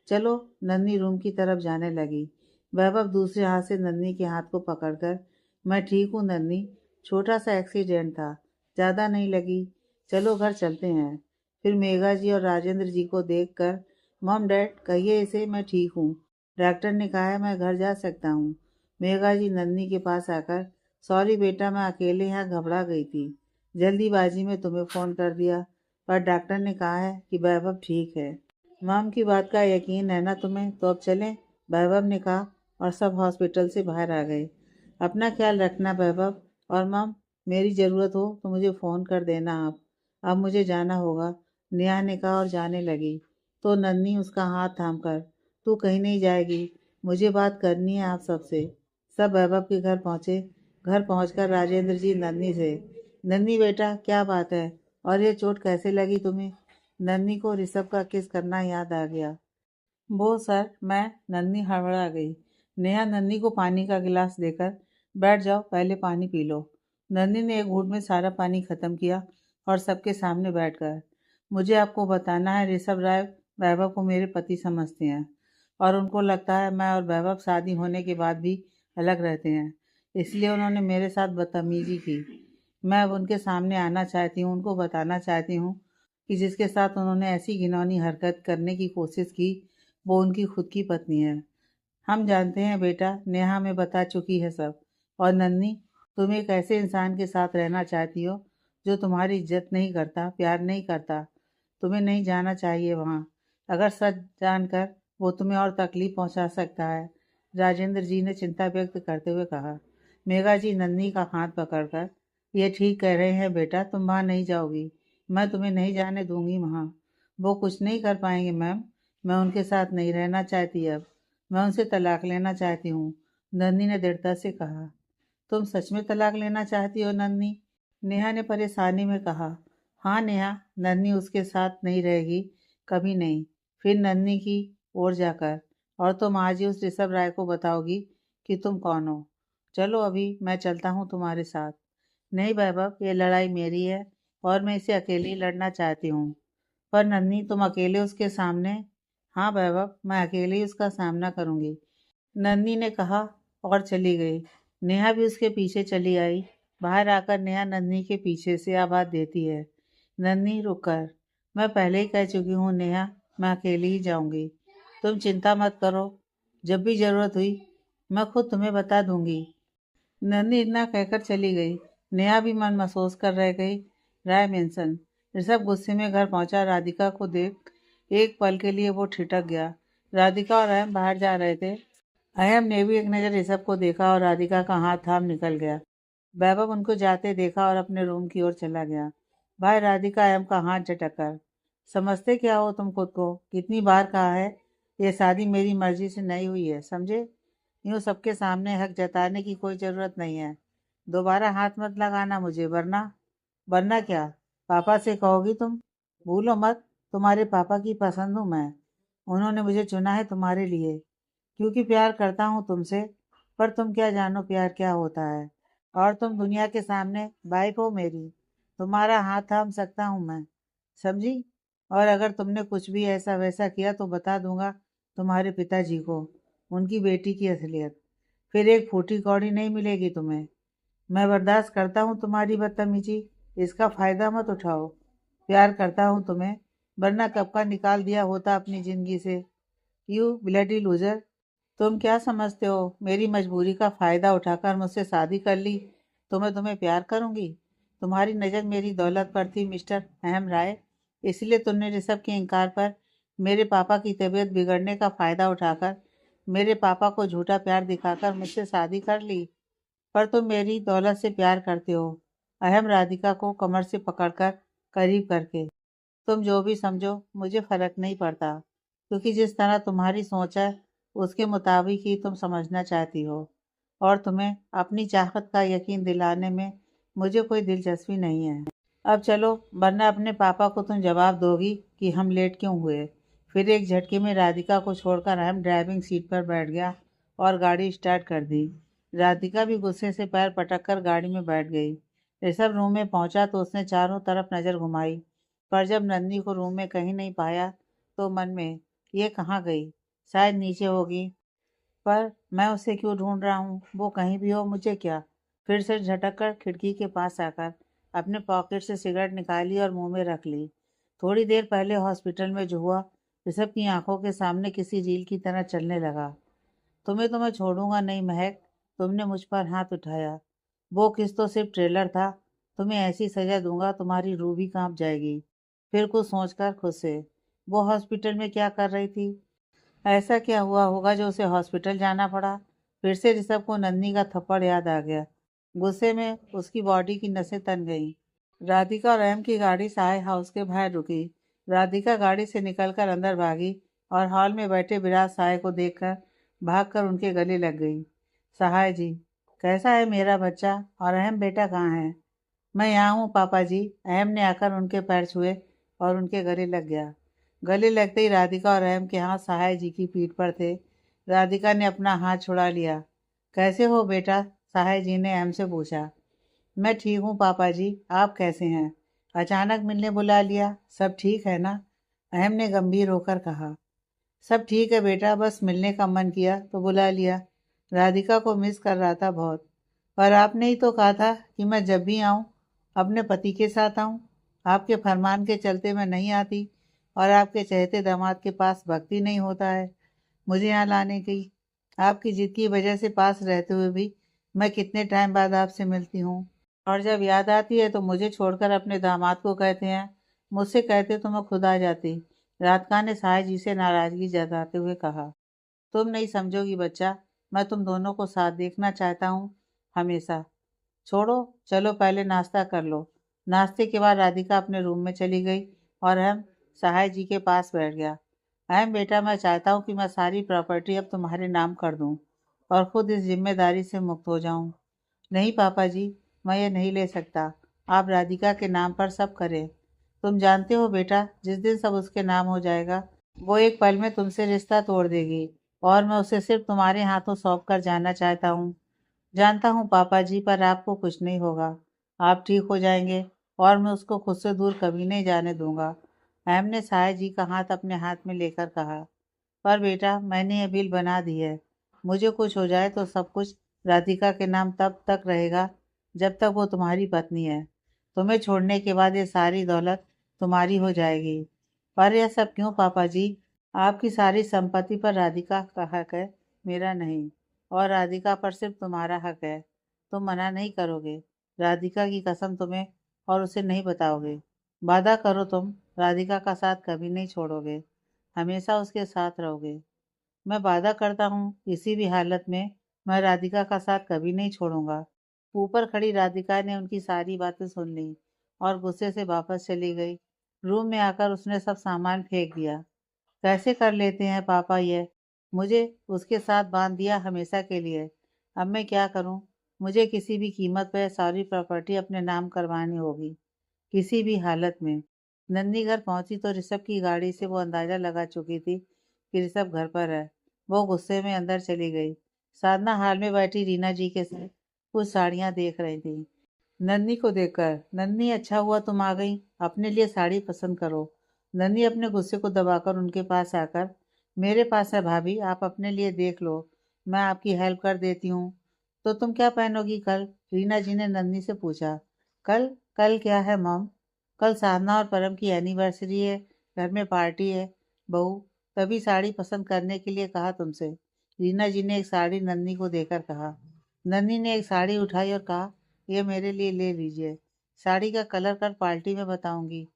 चलो, नन्ही रूम की तरफ जाने लगी। वैभव दूसरे हाथ से नन्ही के हाथ को पकड़कर, मैं ठीक हूँ नन्ही, छोटा सा एक्सीडेंट था, ज़्यादा नहीं लगी, चलो घर चलते हैं। फिर मेघा जी और राजेंद्र जी को देखकर, मॉम डैड कहिए इसे मैं ठीक हूँ, डॉक्टर ने कहा है मैं घर जा सकता हूँ। मेघा जी नन्ही के पास आकर, सॉरी बेटा मैं अकेले यहाँ घबरा गई थी, जल्दीबाजी में तुम्हें फ़ोन कर दिया, पर डॉक्टर ने कहा है कि वैभव ठीक है। मॉम की बात का यकीन है ना तुम्हें? तो अब चलें, वैभव ने कहा और सब हॉस्पिटल से बाहर आ गए। अपना ख्याल रखना वैभव, और मॉम मेरी ज़रूरत हो तो मुझे फ़ोन कर देना आप। अब मुझे जाना होगा, नेहा ने कहा और जाने लगी। तो नन्ही उसका हाथ थाम कर, तू कहीं नहीं जाएगी, मुझे बात करनी है आप सबसे। सब वैभव के घर पहुँचे। घर पहुँचकर राजेंद्र जी नन्ही से, नन्ही बेटा क्या बात है और ये चोट कैसे लगी तुम्हें? नन्ही को ऋषभ का किस करना याद आ गया। वो सर, मैं, नन्ही हड़बड़ा गई। नेहा नन्ही को पानी का गिलास देकर, बैठ जाओ पहले पानी पी लो। नन्ही ने एक घूंट में सारा पानी खत्म किया और सबके सामने बैठकर, मुझे आपको बताना है ऋषभ राय वैभव को मेरे पति समझते हैं और उनको लगता है मैं और वैभव शादी होने के बाद भी अलग रहते हैं, इसलिए उन्होंने मेरे साथ बदतमीजी की। मैं अब उनके सामने आना चाहती हूँ, उनको बताना चाहती हूँ कि जिसके साथ उन्होंने ऐसी घिनौनी हरकत करने की कोशिश की वो उनकी खुद की पत्नी है। हम जानते हैं बेटा, नेहा हमें बता चुकी है सब। और नन्ही, तुम एक ऐसे इंसान के साथ रहना चाहती हो जो तुम्हारी इज्जत नहीं करता, प्यार नहीं करता। तुम्हें नहीं जाना चाहिए वहाँ। अगर सच जानकर वो तुम्हें और तकलीफ पहुंचा सकता है। राजेंद्र जी ने चिंता व्यक्त करते हुए कहा। मेघा जी नन्ही का हाथ पकड़कर, ये ठीक कह रहे हैं बेटा, तुम वहाँ नहीं जाओगी, मैं तुम्हें नहीं जाने दूंगी वहाँ। वो कुछ नहीं कर पाएंगे मैम, मैं उनके साथ नहीं रहना चाहती अब, मैं उनसे तलाक लेना चाहती हूँ, नन्ही ने दृढ़ता से कहा। तुम सच में तलाक लेना चाहती हो नन्ही? नेहा ने परेशानी में कहा। हाँ नेहा, नन्ही उसके साथ नहीं रहेगी, कभी नहीं। फिर नन्ही की ओर जाकर, और तुम आज ही उस ऋषभ राय को बताओगी कि तुम कौन हो। चलो अभी मैं चलता हूँ तुम्हारे साथ। नहीं वैभव, ये लड़ाई मेरी है और मैं इसे अकेले ही लड़ना चाहती हूँ। पर नन्ही तुम अकेले उसके सामने? हाँ वैभव, मैं अकेले ही उसका सामना करूंगी, नन्ही ने कहा और चली गई। नेहा भी उसके पीछे चली आई। बाहर आकर नेहा नन्ही के पीछे से आवाज देती है। नन्ही रुक कर, मैं पहले ही कह चुकी हूँ नेहा, मैं अकेली ही जाऊंगी, तुम चिंता मत करो, जब भी जरूरत हुई मैं खुद तुम्हें बता दूंगी। नन्ही इतना कहकर चली गई। नेहा भी मन महसूस कर रह गई। राय मेंशन। ऋषभ गुस्से में घर पहुंचा। राधिका को देख एक पल के लिए वो ठिठक गया। राधिका और अहम बाहर जा रहे थे। अयम ने भी एक नज़र ऋषभ को देखा और राधिका का हाथ थाम निकल गया। वैभव उनको जाते देखा और अपने रूम की ओर चला गया। भाई राधिका अयम का हाथ झटक कर, समझते क्या हो तुम खुद को? कितनी बार कहा है, ये शादी मेरी मर्जी से नहीं हुई है, समझे? यूँ सबके सामने हक जताने की कोई ज़रूरत नहीं है। दोबारा हाथ मत लगाना मुझे, वरना वरना क्या? पापा से कहोगी तुम? भूलो मत, तुम्हारे पापा की पसंद हूँ मैं, उन्होंने मुझे चुना है तुम्हारे लिए, क्योंकि प्यार करता हूँ तुमसे। पर तुम क्या जानो प्यार क्या होता है, और तुम दुनिया के सामने वाइफ हो मेरी, तुम्हारा हाथ थाम सकता हूँ मैं, समझी? और अगर तुमने कुछ भी ऐसा वैसा किया तो बता दूंगा तुम्हारे पिताजी को, उनकी बेटी की असलियत, फिर एक फूटी कौड़ी नहीं मिलेगी तुम्हें। मैं बर्दाश्त करता हूँ तुम्हारी बदतमीजी, इसका फ़ायदा मत उठाओ। प्यार करता हूँ तुम्हें, वरना कब का निकाल दिया होता अपनी ज़िंदगी से। यू ब्लडी लूजर, तुम क्या समझते हो मेरी मजबूरी का फ़ायदा उठाकर मुझसे शादी कर ली तो मैं तुम्हें प्यार करूंगी? तुम्हारी नज़र मेरी दौलत पर थी मिस्टर अहम राय, इसलिए तुमने ऋषभ के इनकार पर मेरे पापा की तबीयत बिगड़ने का फ़ायदा उठाकर मेरे पापा को झूठा प्यार दिखाकर मुझसे शादी कर ली। पर तुम मेरी दौलत से प्यार करते हो। अहम राधिका को कमर से पकड़कर करीब करके, तुम जो भी समझो मुझे फ़र्क नहीं पड़ता, क्योंकि जिस तरह तुम्हारी सोच है उसके मुताबिक ही तुम समझना चाहती हो, और तुम्हें अपनी चाहत का यकीन दिलाने में मुझे कोई दिलचस्पी नहीं है। अब चलो, वरना अपने पापा को तुम जवाब दोगी कि हम लेट क्यों हुए। फिर एक झटके में राधिका को छोड़कर अहम ड्राइविंग सीट पर बैठ गया और गाड़ी स्टार्ट कर दी। राधिका भी गुस्से से पैर पटक कर गाड़ी में बैठ गई। ऋषभ रूम में पहुंचा तो उसने चारों तरफ नजर घुमाई, पर जब नंदी को रूम में कहीं नहीं पाया तो मन में, ये कहाँ गई, शायद नीचे होगी, पर मैं उसे क्यों ढूंढ रहा हूँ, वो कहीं भी हो मुझे क्या। फिर से झटक कर खिड़की के पास आकर अपने पॉकेट से सिगरेट निकाली और मुंह में रख ली। थोड़ी देर पहले हॉस्पिटल में जो हुआ ऋषभ की आंखों के सामने किसी रील की तरह चलने लगा। तुम्हें तो मैं छोड़ूंगा नहीं महक, तुमने मुझ पर हाथ उठाया, वो किस तो सिर्फ ट्रेलर था, तुम्हें ऐसी सजा दूंगा तुम्हारी रूह भी कांप जाएगी। फिर कुछ सोचकर खुद से, वो हॉस्पिटल में क्या कर रही थी? ऐसा क्या हुआ होगा जो उसे हॉस्पिटल जाना पड़ा? फिर से ऋषभ को नन्ही का थप्पड़ याद आ गया। गुस्से में उसकी बॉडी की नसें तन गईं। राधिका और अहम की गाड़ी सहाय हाउस के बाहर रुकी। राधिका गाड़ी से निकलकर अंदर भागी और हॉल में बैठे विराज सहाय को देखकर भागकर उनके गले लग गई। सहाय जी, कैसा है मेरा बच्चा, और अहम बेटा कहाँ है? मैं यहाँ हूँ पापा जी, अहम ने आकर उनके पैर छुए और उनके गले लग गया। गले लगते ही राधिका और अहम के हाथ सहाय जी की पीठ पर थे। राधिका ने अपना हाथ छुड़ा लिया। कैसे हो बेटा? सहाय जी ने अहम से पूछा। मैं ठीक हूँ पापा जी, आप कैसे हैं? अचानक मिलने बुला लिया, सब ठीक है ना? अहम ने गंभीर होकर कहा। सब ठीक है बेटा, बस मिलने का मन किया तो बुला लिया, राधिका को मिस कर रहा था बहुत। पर आपने ही तो कहा था कि मैं जब भी आऊँ अपने पति के साथ आऊँ, आपके फरमान के चलते मैं नहीं आती, और आपके चहेते दामाद के पास वक्त ही नहीं होता है मुझे यहाँ लाने की। आपकी जिद की वजह से पास रहते हुए भी मैं कितने टाइम बाद आपसे मिलती हूँ, और जब याद आती है तो मुझे छोड़कर अपने दामाद को कहते हैं, मुझसे कहते तो मैं खुद आ जाती, राधिका ने साय जी से नाराजगी जताते हुए कहा, तुम नहीं समझोगी बच्चा, मैं तुम दोनों को साथ देखना चाहता हूँ हमेशा। छोड़ो, चलो पहले नाश्ता कर लो। नाश्ते के बाद राधिका अपने रूम में चली गई और हम सहाय जी के पास बैठ गया। अहम बेटा, मैं चाहता हूँ कि मैं सारी प्रॉपर्टी अब तुम्हारे नाम कर दूँ और खुद इस जिम्मेदारी से मुक्त हो जाऊँ। नहीं पापा जी, मैं ये नहीं ले सकता। आप राधिका के नाम पर सब करें। तुम जानते हो बेटा, जिस दिन सब उसके नाम हो जाएगा, वो एक पल में तुमसे रिश्ता तोड़ देगी और मैं उसे सिर्फ तुम्हारे हाथों सौंप कर जाना चाहता हूँ। जानता हूँ पापा जी, पर आपको कुछ नहीं होगा। आप ठीक हो जाएंगे और मैं उसको खुद से दूर कभी नहीं जाने दूंगा। अहम ने साय जी का हाथ अपने हाथ में लेकर कहा, पर बेटा, मैंने ये बिल बना दी है। मुझे कुछ हो जाए तो सब कुछ राधिका के नाम तब तक रहेगा जब तक वो तुम्हारी पत्नी है। तुम्हें छोड़ने के बाद ये सारी दौलत तुम्हारी हो जाएगी। पर यह सब क्यों पापा जी? आपकी सारी संपत्ति पर राधिका का हक है, मेरा नहीं। और राधिका पर सिर्फ तुम्हारा हक है। तुम मना नहीं करोगे? राधिका की कसम तुम्हें और उसे नहीं बताओगे? वादा करो तुम राधिका का साथ कभी नहीं छोड़ोगे, हमेशा उसके साथ रहोगे। मैं वादा करता हूँ, किसी भी हालत में मैं राधिका का साथ कभी नहीं छोड़ूंगा। ऊपर खड़ी राधिका ने उनकी सारी बातें सुन ली और गुस्से से वापस चली गई। रूम में आकर उसने सब सामान फेंक दिया। कैसे कर लेते हैं पापा ये? मुझे उसके साथ बांध दिया हमेशा के लिए। अब मैं क्या करूं? मुझे किसी भी कीमत पर सारी प्रॉपर्टी अपने नाम करवानी होगी, किसी भी हालत में। नन्ही घर पहुंची तो ऋषभ की गाड़ी से वो अंदाजा लगा चुकी थी कि ऋषभ घर पर है। वो गुस्से में अंदर चली गई। साधना हाल में बैठी रीना जी के साथ कुछ साड़ियां देख रही थी। नन्ही को देखकर, नन्ही अच्छा हुआ तुम आ गई, अपने लिए साड़ी पसंद करो। नन्ही अपने गुस्से को दबाकर उनके पास आकर, मेरे पास है भाभी, आप अपने लिए देख लो, मैं आपकी हेल्प कर देती हूँ। तो तुम क्या पहनोगी कल? रीना जी ने नन्ही से पूछा। कल? कल क्या है मॉम? कल साधना और परम की एनिवर्सरी है, घर में पार्टी है बहू, तभी साड़ी पसंद करने के लिए कहा तुमसे। रीना जी ने एक साड़ी नन्ही को देकर कहा। नन्ही ने एक साड़ी उठाई और कहा, ये मेरे लिए ले लीजिए। साड़ी का कलर कल पार्टी में बताऊंगी।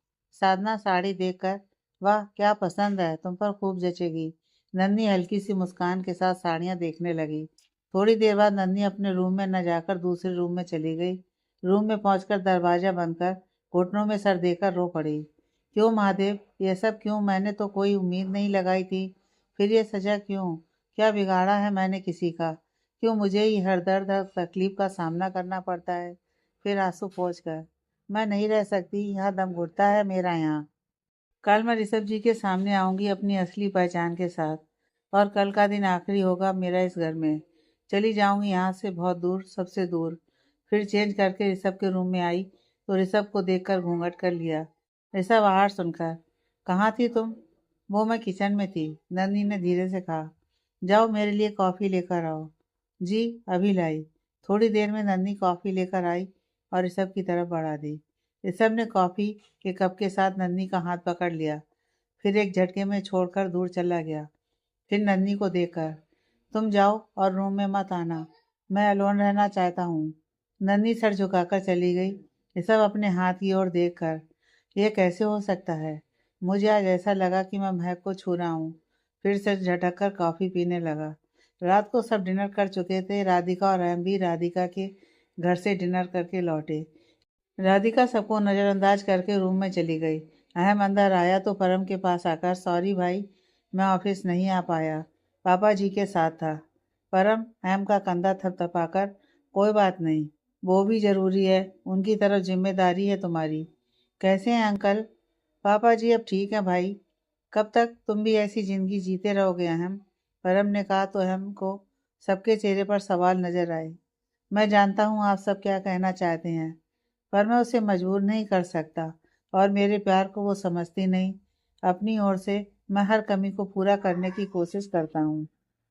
साधना साड़ी देखकर, वाह क्या पसंद है, तुम पर खूब जचेगी। नन्ही हल्की सी मुस्कान के साथ साड़ियां देखने लगी। थोड़ी देर बाद नन्ही अपने रूम में न जाकर दूसरे रूम में चली गई। रूम में पहुंचकर दरवाजा बंद कर घुटनों में सर देकर रो पड़ी। क्यों महादेव, ये सब क्यों? मैंने तो कोई उम्मीद नहीं लगाई थी। फिर ये सजा क्यों? क्या बिगाड़ा है मैंने किसी का? क्यों मुझे ही हर दर्द हर तकलीफ का सामना करना पड़ता है? फिर आंसू पोंछ कर, मैं नहीं रह सकती, यहाँ दम घुटता है मेरा यहाँ। कल मैं ऋषभ जी के सामने आऊंगी अपनी असली पहचान के साथ, और कल का दिन आखिरी होगा मेरा इस घर में। चली जाऊंगी यहाँ से बहुत दूर, सबसे दूर। फिर चेंज करके ऋषभ के रूम में आई तो ऋषभ को देखकर घूंघट कर लिया। ऋषभ आवाज सुनकर, कहाँ थी तुम? वो मैं किचन में थी, नंदी ने धीरे से कहा। जाओ मेरे लिए कॉफ़ी लेकर आओ। जी, अभी लाई। थोड़ी देर में नन्ही कॉफ़ी लेकर आई और ऋषभ की तरफ बढ़ा दी। ऋषभ ने कॉफ़ी के कप के साथ नन्ही का हाथ पकड़ लिया, फिर एक झटके में छोड़कर दूर चला गया। फिर नन्ही को देखकर, तुम जाओ और रूम में मत आना, मैं अलोन रहना चाहता हूँ। नन्ही सर झुकाकर चली गई। ऋषभ अपने हाथ की ओर देखकर, यह कैसे हो सकता है? मुझे आज ऐसा लगा कि मैं महक को छू रहा हूँ। फिर से झटक कर कॉफ़ी पीने लगा। रात को सब डिनर कर चुके थे। राधिका और अहम भी राधिका के घर से डिनर करके लौटे। राधिका सबको नज़रअंदाज करके रूम में चली गई। अहम अंदर आया तो परम के पास आकर, सॉरी भाई, मैं ऑफिस नहीं आ पाया, पापा जी के साथ था। परम अहम का कंधा थपथपाकर, कोई बात नहीं, वो भी ज़रूरी है, उनकी तरफ जिम्मेदारी है तुम्हारी। कैसे हैं अंकल? पापा जी अब ठीक है भाई। कब तक तुम भी ऐसी ज़िंदगी जीते रहोगे अहम? परम ने कहा तो अहम को सबके चेहरे पर सवाल नजर आए। मैं जानता हूँ आप सब क्या कहना चाहते हैं, पर मैं उसे मजबूर नहीं कर सकता और मेरे प्यार को वो समझती नहीं। अपनी ओर से मैं हर कमी को पूरा करने की कोशिश करता हूँ,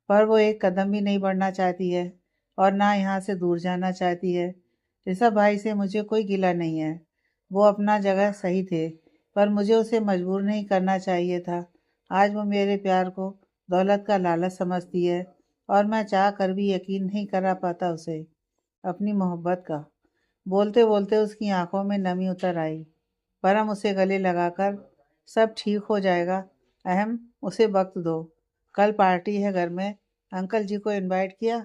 पर वो एक कदम भी नहीं बढ़ना चाहती है और ना यहाँ से दूर जाना चाहती है। ऋषभ भाई से मुझे कोई गिला नहीं है, वो अपना जगह सही थे, पर मुझे उसे मजबूर नहीं करना चाहिए था। आज वो मेरे प्यार को दौलत का लालच समझती है और मैं चाह कर भी यकीन नहीं करा पाता उसे अपनी मोहब्बत का। बोलते बोलते उसकी आंखों में नमी उतर आई। परम उसे गले लगाकर, सब ठीक हो जाएगा, अहम, उसे वक्त दो, कल पार्टी है घर में, अंकल जी को इनवाइट किया?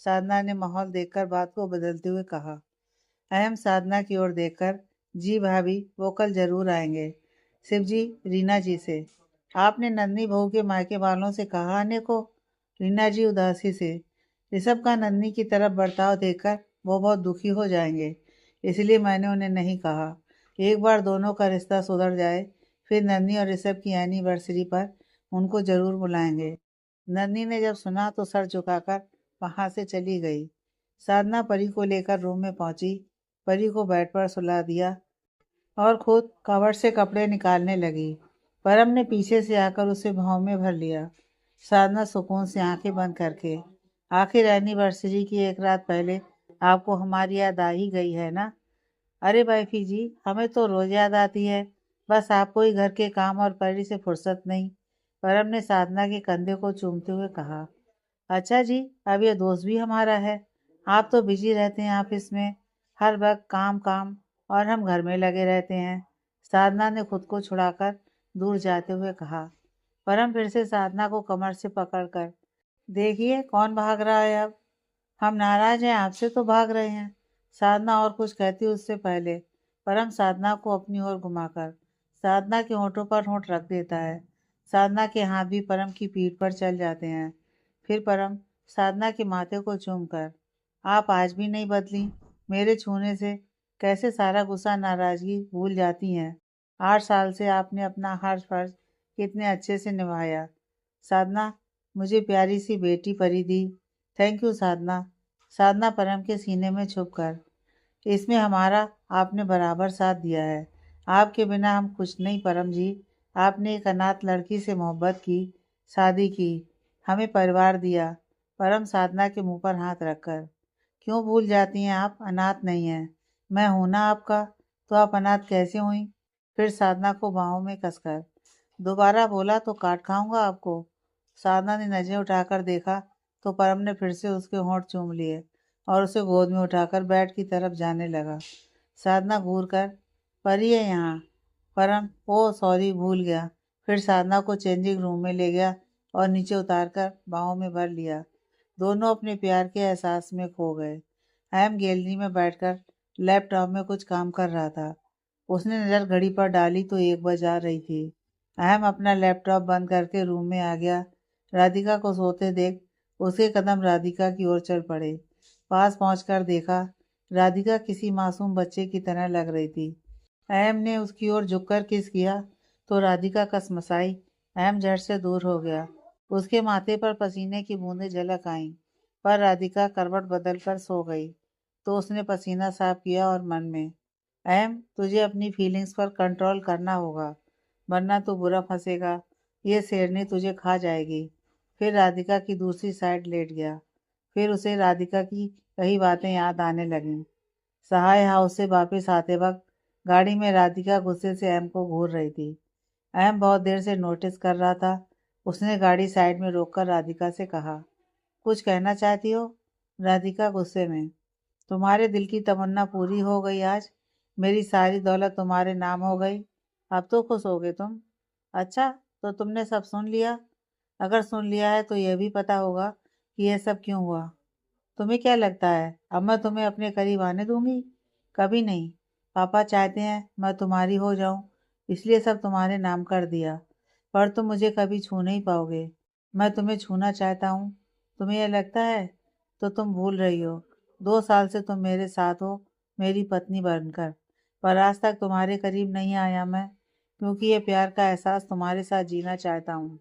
साधना ने माहौल देखकर बात को बदलते हुए कहा। अहम साधना की ओर देखकर, जी भाभी, वो कल जरूर आएंगे। शिव जी, रीना जी से, आपने नन्ही बहू के मायके वालों से कहा आने को? रीना जी उदासी से, ऋषभ का नन्ही की तरफ बर्ताव देखकर वो बहुत दुखी हो जाएंगे, इसलिए मैंने उन्हें नहीं कहा। एक बार दोनों का रिश्ता सुधर जाए, फिर नन्ही और ऋषभ की एनिवर्सरी पर उनको जरूर बुलाएंगे। नन्ही ने जब सुना तो सर झुकाकर वहां से चली गई। साधना परी को लेकर रूम में पहुंची, परी को बेड पर सुला दिया और खुद कवर से कपड़े निकालने लगी। परम ने पीछे से आकर उसे भाव में भर लिया। साधना सुकून से आंखें बंद करके, आखिर एनिवर्सरी की एक रात पहले आपको हमारी याद आ ही गई है ना? अरे वाइफी जी, हमें तो रोज याद आती है, बस आपको ही घर के काम और परी से फुर्सत नहीं। परम ने साधना के कंधे को चूमते हुए कहा। अच्छा जी, अब ये दोस्त भी हमारा है। आप तो बिजी रहते हैं ऑफिस में, हर वक्त काम काम, और हम घर में लगे रहते हैं। साधना ने खुद को छुड़ाकर दूर जाते हुए कहा। परम फिर से साधना को कमर से पकड़कर, देखिए कौन भाग रहा है अब। हम नाराज हैं आपसे तो भाग रहे हैं। साधना और कुछ कहती उससे पहले परम साधना को अपनी ओर घुमाकर साधना के होठों पर होठ रख देता है। साधना के हाथ भी परम की पीठ पर चल जाते हैं। फिर परम साधना के माथे को चूमकर, आप आज भी नहीं बदली, मेरे छूने से कैसे सारा गुस्सा नाराजगी भूल जाती हैं। 8 साल से आपने अपना हर फर्ज कितने अच्छे से निभाया। साधना, मुझे प्यारी सी बेटी परी दी। थैंक यू साधना। साधना परम के सीने में छुपकर, इसमें हमारा आपने बराबर साथ दिया है। आपके बिना हम कुछ नहीं परम जी। आपने एक अनाथ लड़की से मोहब्बत की, शादी की, हमें परिवार दिया। परम साधना के मुंह पर हाथ रखकर, क्यों भूल जाती हैं आप, अनाथ नहीं हैं। मैं हूं ना आपका, तो आप अनाथ कैसे हुई? फिर साधना को बाहों में कसकर, दोबारा बोला तो काट खाऊंगा आपको। साधना ने नजरें उठाकर देखा तो परम ने फिर से उसके होंठ चूम लिए और उसे गोद में उठाकर बेड की तरफ जाने लगा। साधना घूर कर, परी है यहाँ। परम, ओ सॉरी, भूल गया। फिर साधना को चेंजिंग रूम में ले गया और नीचे उतारकर बाहों में भर लिया। दोनों अपने प्यार के एहसास में खो गए। अहम गैलरी में बैठकर लैपटॉप में कुछ काम कर रहा था। उसने नज़र घड़ी पर डाली तो 1 बज रही थी। अहम अपना लैपटॉप बंद करके रूम में आ गया। राधिका को सोते देख उसके कदम राधिका की ओर चल पड़े। पास पहुंचकर देखा, राधिका किसी मासूम बच्चे की तरह लग रही थी। अहम ने उसकी ओर झुककर किस किया तो राधिका कसमसाई। अहम झट से दूर हो गया। उसके माथे पर पसीने की बूंदें झलक आईं, पर राधिका करवट बदलकर सो गई। तो उसने पसीना साफ किया और मन में, अहम, तुझे अपनी फीलिंग्स पर कंट्रोल करना होगा, वरना तू बुरा फंसेगा। ये शेरनी तुझे खा जाएगी। फिर राधिका की दूसरी साइड लेट गया। फिर उसे राधिका की कई बातें याद आने लगीं। सहाय हाउस से वापस आते वक्त गाड़ी में राधिका गुस्से से अहम को घूर रही थी। अहम बहुत देर से नोटिस कर रहा था। उसने गाड़ी साइड में रोककर राधिका से कहा, कुछ कहना चाहती हो? राधिका गुस्से में, तुम्हारे दिल की तमन्ना पूरी हो गई आज। मेरी सारी दौलत तुम्हारे नाम हो गई। अब तो खुश होगे तुम। अच्छा, तो तुमने सब सुन लिया? अगर सुन लिया है तो यह भी पता होगा कि यह सब क्यों हुआ। तुम्हें क्या लगता है अब मैं तुम्हें अपने करीब आने दूंगी? कभी नहीं। पापा चाहते हैं मैं तुम्हारी हो जाऊं, इसलिए सब तुम्हारे नाम कर दिया। पर तुम मुझे कभी छू नहीं पाओगे। मैं तुम्हें छूना चाहता हूँ। तुम्हें यह लगता है तो तुम भूल रही हो। 2 साल से तुम मेरे साथ हो, मेरी पत्नी बनकर, पर आज तक तुम्हारे करीब नहीं आया मैं, क्योंकि ये प्यार का एहसास तुम्हारे साथ जीना चाहता हूँ।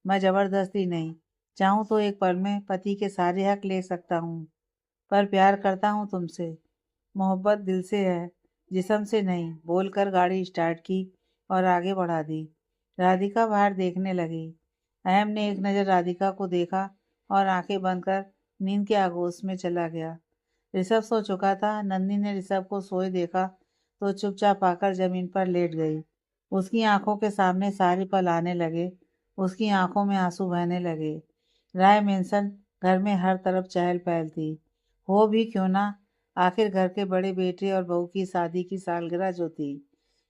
मैं जबरदस्ती नहीं, चाहूँ तो एक पल में पति के सारे हक ले सकता हूँ। पर प्यार करता हूँ तुमसे। मोहब्बत दिल से है, जिस्म से नहीं, बोलकर गाड़ी स्टार्ट की और आगे बढ़ा दी। राधिका बाहर देखने लगी। अहम ने एक नज़र राधिका को देखा और आंखें बंद कर नींद के आगोश में चला गया। ऋषभ सो चुका था। नंदी ने ऋषभ को सोए देखा तो चुपचाप आकर जमीन पर लेट गई। उसकी आंखों के सामने सारे पल आने लगे। उसकी आंखों में आंसू बहने लगे। राय मेंशन घर में हर तरफ चहल पहल थी। हो भी क्यों ना, आखिर घर के बड़े बेटे और बहू की शादी की सालगिरह जो थी।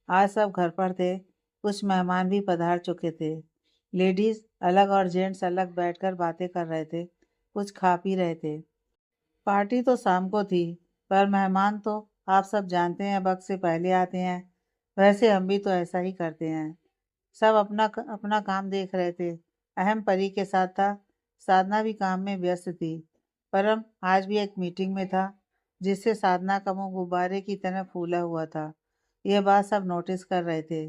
आज सब घर पर थे। कुछ मेहमान भी पधार चुके थे। लेडीज अलग और जेंट्स अलग बैठकर बातें कर रहे थे, कुछ खा पी रहे थे। पार्टी तो शाम को थी, पर मेहमान तो आप सब जानते हैं वक्त से पहले आते हैं। वैसे हम भी तो ऐसा ही करते हैं। सब अपना अपना काम देख रहे थे। अहम परी के साथ था। साधना भी काम में व्यस्त थी। परम आज भी एक मीटिंग में था, जिससे साधना का मुंह गुब्बारे की तरह फूला हुआ था। यह बात सब नोटिस कर रहे थे।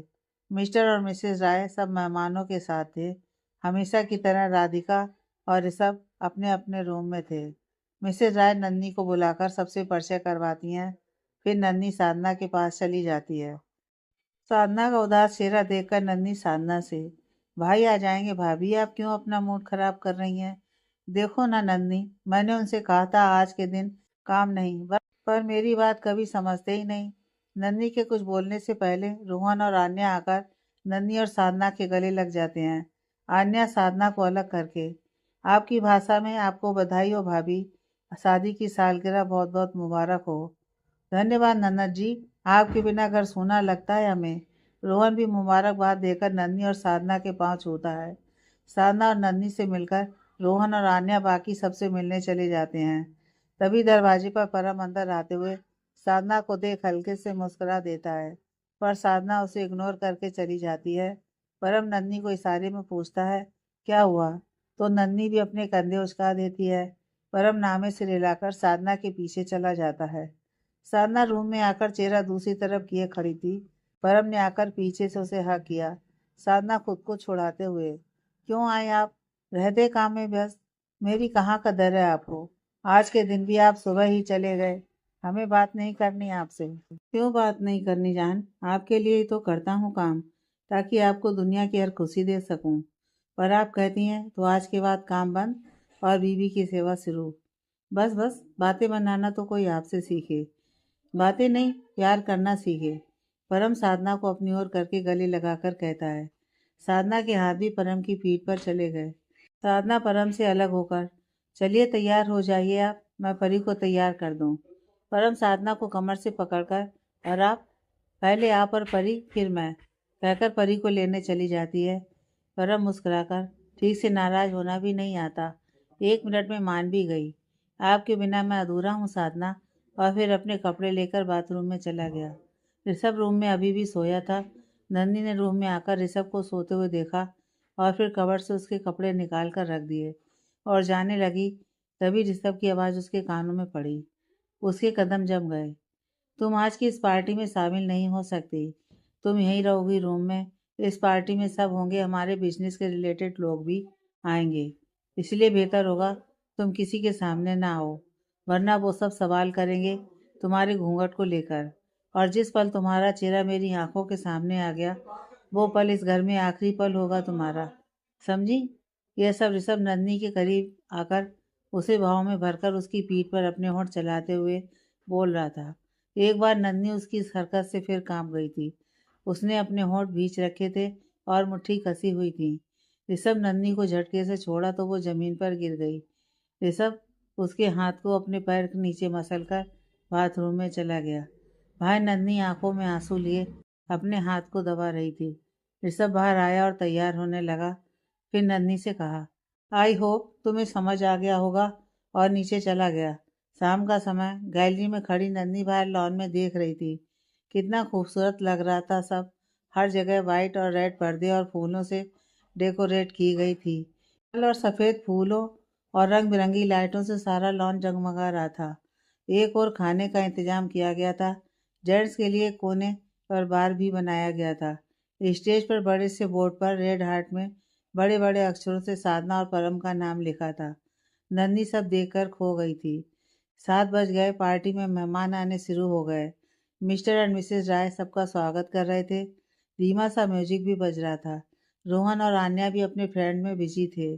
मिस्टर और मिसेस राय सब मेहमानों के साथ थे। हमेशा की तरह राधिका और ऋषभ अपने अपने रूम में थे। मिसेस राय नन्नी को बुलाकर सबसे परिचय करवाती हैं। फिर नन्नी साधना के पास चली जाती है। साधना का उदास चेहरा देखकर नन्ही साधना से, भाई आ जाएंगे भाभी, आप क्यों अपना मूड खराब कर रही हैं? देखो ना नन्ही, मैंने उनसे कहा था आज के दिन काम नहीं, पर मेरी बात कभी समझते ही नहीं। नन्ही के कुछ बोलने से पहले रोहन और आन्या आकर नन्ही और साधना के गले लग जाते हैं। आन्या साधना को अलग करके, आपकी भाषा में आपको बधाई हो भाभी, शादी की सालगिरह बहुत बहुत मुबारक हो। धन्यवाद नन्नत जी, आपके बिना घर सूना लगता है हमें। रोहन भी मुबारकबाद देकर नन्ही और साधना के पांव छूता है। साधना और नन्ही से मिलकर रोहन और आन्या बाकी सबसे मिलने चले जाते हैं। तभी दरवाजे पर परम अंदर आते हुए साधना को देख हल्के से मुस्कुरा देता है, पर साधना उसे इग्नोर करके चली जाती है। परम नन्ही को इशारे में पूछता है, क्या हुआ? तो नन्ही भी अपने कंधे उचका देती है। परम नामे से रिलाकर साधना के पीछे चला जाता है। साधना रूम में आकर चेहरा दूसरी तरफ किए खड़ी थी। परम ने आकर पीछे से उसे हक किया। साधना खुद को छुड़ाते हुए, क्यों आए आप? रहते काम में व्यस्त। मेरी कहाँ कदर है आपको? आज के दिन भी आप सुबह ही चले गए। हमें बात नहीं करनी आपसे। क्यों बात नहीं करनी जान? आपके लिए ही तो करता हूँ काम, ताकि आपको दुनिया की हर खुशी दे सकूं। पर आप कहती हैं तो आज के बाद काम बंद और बीवी की सेवा शुरू। बस बस, बातें बनाना तो कोई आपसे सीखे। बातें नहीं, प्यार करना सीखे। परम साधना को अपनी ओर करके गले लगाकर कहता है। साधना के हाथ भी परम की पीठ पर चले गए। साधना परम से अलग होकर, चलिए तैयार हो जाइए आप, मैं परी को तैयार कर दूं। परम साधना को कमर से पकड़कर, और आप? पहले आप और परी, फिर मैं, कहकर परी को लेने चली जाती है। परम मुस्कुराकर, ठीक से नाराज होना भी नहीं आता, 1 मिनट में मान भी गई। आपके बिना मैं अधूरा हूँ साधना। और फिर अपने कपड़े लेकर बाथरूम में चला गया। ऋषभ रूम में अभी भी सोया था। नन्ही ने रूम में आकर ऋषभ को सोते हुए देखा और फिर कबर्ड से उसके कपड़े निकाल कर रख दिए और जाने लगी। तभी ऋषभ की आवाज़ उसके कानों में पड़ी। उसके कदम जम गए। तुम आज की इस पार्टी में शामिल नहीं हो सकती। तुम यहीं रहोगी रूम में। इस पार्टी में सब होंगे, हमारे बिजनेस के रिलेटेड लोग भी आएंगे। इसलिए बेहतर होगा तुम किसी के सामने ना आओ, वरना वो सब सवाल करेंगे तुम्हारे घूंघट को लेकर। और जिस पल तुम्हारा चेहरा मेरी आंखों के सामने आ गया, वो पल इस घर में आखिरी पल होगा तुम्हारा। समझी? यह सब ऋषभ नन्ही के करीब आकर उसे भाव में भरकर उसकी पीठ पर अपने होंठ चलाते हुए बोल रहा था। एक बार नन्ही उसकी इस हरकत से फिर कांप गई थी। उसने अपने होंठ भींच रखे थे और मुट्ठी कसी हुई थी। ऋषभ नन्ही को झटके से छोड़ा तो वो जमीन पर गिर गई। ऋषभ उसके हाथ को अपने पैर के नीचे मसलकर बाथरूम में चला गया। भाई नन्ही आंखों में आंसू लिए अपने हाथ को दबा रही थी। ऋषभ बाहर आया और तैयार होने लगा। फिर नन्ही से कहा, आई होप तुम्हें समझ आ गया होगा, और नीचे चला गया। शाम का समय, गैलरी में खड़ी नन्ही बाहर लॉन में देख रही थी। कितना खूबसूरत लग रहा था सब। हर जगह वाइट और रेड पर्दे और फूलों से डेकोरेट की गई थी। लाल और सफ़ेद फूलों और रंग बिरंगी लाइटों से सारा लॉन जगमगा रहा था। एक और खाने का इंतजाम किया गया था। जेंट्स के लिए कोने पर बार भी बनाया गया था। स्टेज पर बड़े से बोर्ड पर रेड हार्ट में बड़े बड़े अक्षरों से साधना और परम का नाम लिखा था। नन्ही सब देखकर खो गई थी। 7 बज गए। पार्टी में मेहमान आने शुरू हो गए। मिस्टर एंड मिसेस राय सबका स्वागत कर रहे थे। धीमा सा म्यूजिक भी बज रहा था। रोहन और आन्या भी अपने फ्रेंड में बिजी थे।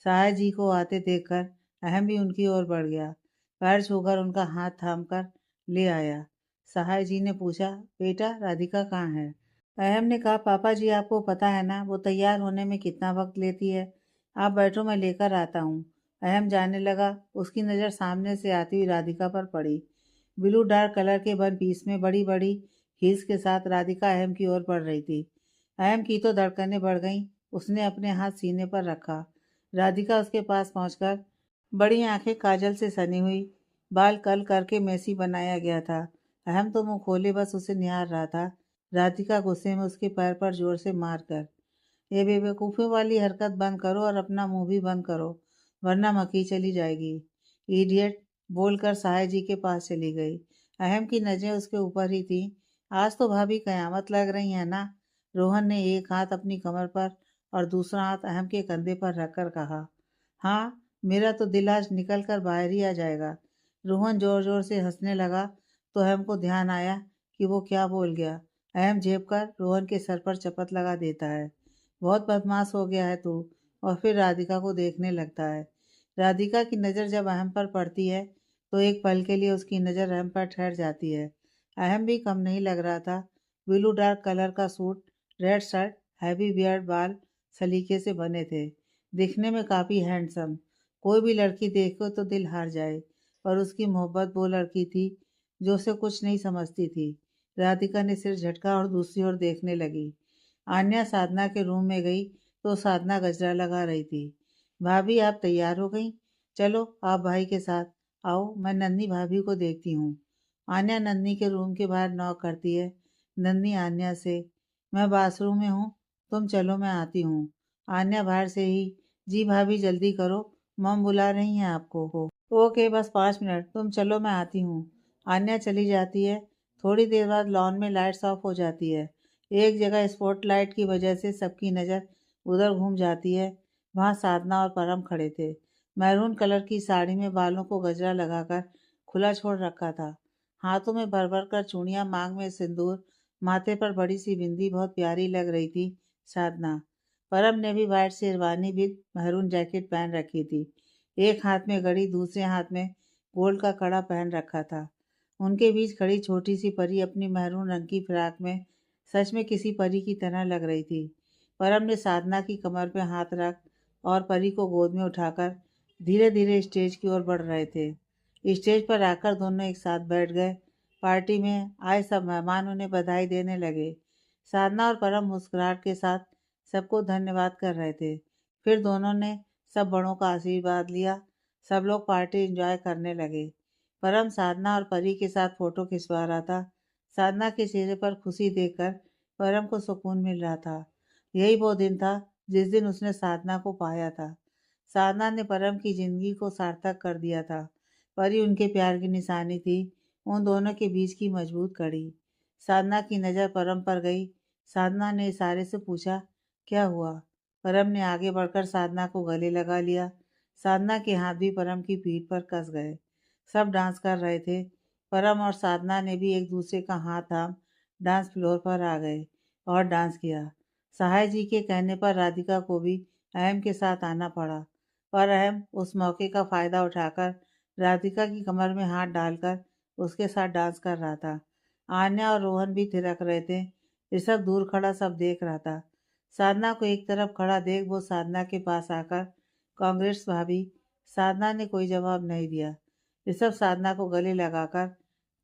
साया जी को आते देखकर अहम भी उनकी ओर बढ़ गया। पैर छूकर उनका हाथ थामकर ले आया। सहाय जी ने पूछा, बेटा राधिका कहाँ है? अहम ने कहा, पापा जी आपको पता है ना वो तैयार होने में कितना वक्त लेती है। आप बैठो, मैं लेकर आता हूँ। अहम जाने लगा। उसकी नज़र सामने से आती हुई राधिका पर पड़ी। ब्लू डार्क कलर के वन पीस में बड़ी बड़ी हील्स के साथ राधिका अहम की ओर बढ़ रही थी। अहम की तो धड़कनें बढ़ गईं। उसने अपने हाथ सीने पर रखा। राधिका उसके पास पहुंचकर बड़ी आंखें काजल से सनी हुई, बाल कल करके मेसी बनाया गया था। अहम तो मुंह खोले बस उसे निहार रहा था। राधिका गुस्से में उसके पैर पर जोर से मार कर, ये बेवकूफ़ों वाली हरकत बंद करो और अपना मुंह भी बंद करो, वरना मक्खी चली जाएगी। इडियट, बोलकर साहे जी के पास चली गई। अहम की नज़रें उसके ऊपर ही थी। आज तो भाभी कयामत लग रही है ना। रोहन ने एक हाथ अपनी कमर पर और दूसरा हाथ अहम के कंधे पर रखकर कहा। हाँ, मेरा तो दिल आज निकल कर बाहर ही आ जाएगा। रोहन जोर जोर से हंसने लगा तो अहम को ध्यान आया कि वो क्या बोल गया। अहम झेप कर रोहन के सर पर चपत लगा देता है। बहुत बदमाश हो गया है तू। और फिर राधिका को देखने लगता है। राधिका की नज़र जब अहम पर पड़ती है तो एक पल के लिए उसकी नज़र अहम पर ठहर जाती है। अहम भी कम नहीं लग रहा था। ब्लू डार्क कलर का suit, red shirt, heavy beard, बाल सलीके से बने थे, दिखने में काफ़ी हैंडसम। कोई भी लड़की देखो तो दिल हार जाए, पर उसकी मोहब्बत वो लड़की थी जो उसे कुछ नहीं समझती थी। राधिका ने सिर झटका और दूसरी ओर देखने लगी। आन्या साधना के रूम में गई तो साधना गजरा लगा रही थी। भाभी आप तैयार हो गई? चलो आप भाई के साथ आओ, मैं नन्ही भाभी को देखती हूँ। आन्या नन्ही के रूम के बाहर नॉक करती है। नन्ही आन्या से, मैं बाथरूम में हूँ, तुम चलो मैं आती हूँ। आन्या बाहर से ही, जी भाभी जल्दी करो, मम बुला रही हैं आपको हो। ओके बस 5 मिनट, तुम चलो मैं आती हूँ। आन्या चली जाती है। थोड़ी देर बाद लॉन में लाइट्स ऑफ हो जाती है। एक जगह स्पॉटलाइट की वजह से सबकी नज़र उधर घूम जाती है। वहाँ साधना और परम खड़े थे। मैरून कलर की साड़ी में बालों को गजरा लगाकर खुला छोड़ रखा था। हाथों में भर भर कर चूड़ियाँ, मांग में सिंदूर, माथे पर बड़ी सी बिंदी, बहुत प्यारी लग रही थी साधना। परम ने भी वाइट शेरवानी भी मैरून जैकेट पहन रखी थी। एक हाथ में घड़ी, दूसरे हाथ में गोल्ड का कड़ा पहन रखा था। उनके बीच खड़ी छोटी सी परी अपनी मैरून रंग की फ्रॉक में सच में किसी परी की तरह लग रही थी। परम ने साधना की कमर पे हाथ रख और परी को गोद में उठाकर धीरे धीरे स्टेज की ओर बढ़ रहे थे। स्टेज पर आकर दोनों एक साथ बैठ गए। पार्टी में आए सब मेहमान उन्हें बधाई देने लगे। साधना और परम मुस्कुराहट के साथ सबको धन्यवाद कर रहे थे। फिर दोनों ने सब बड़ों का आशीर्वाद लिया। सब लोग पार्टी एंजॉय करने लगे। परम साधना और परी के साथ फोटो खिंचवा रहा था। साधना के चेहरे पर खुशी देखकर परम को सुकून मिल रहा था। यही वो दिन था जिस दिन उसने साधना को पाया था। साधना ने परम की जिंदगी को सार्थक कर दिया था। परी उनके प्यार की निशानी थी, उन दोनों के बीच की मजबूत कड़ी। साधना की नज़र परम पर गई। साधना ने इशारे से पूछा, क्या हुआ? परम ने आगे बढ़कर साधना को गले लगा लिया। साधना के हाथ भी परम की पीठ पर कस गए। सब डांस कर रहे थे। परम और साधना ने भी एक दूसरे का हाथ थाम डांस फ्लोर पर आ गए और डांस किया। सहाय जी के कहने पर राधिका को भी अहम के साथ आना पड़ा, पर अहम उस मौके का फ़ायदा उठाकर राधिका की कमर में हाथ डालकर उसके साथ डांस कर रहा था। आन्या और रोहन भी थिरक रहे थे। ऋषभ दूर खड़ा सब देख रहा था। साधना को एक तरफ खड़ा देख वो साधना के पास आकर, कांग्रेस भाभी। साधना ने कोई जवाब नहीं दिया। ऋषभ साधना को गले लगाकर,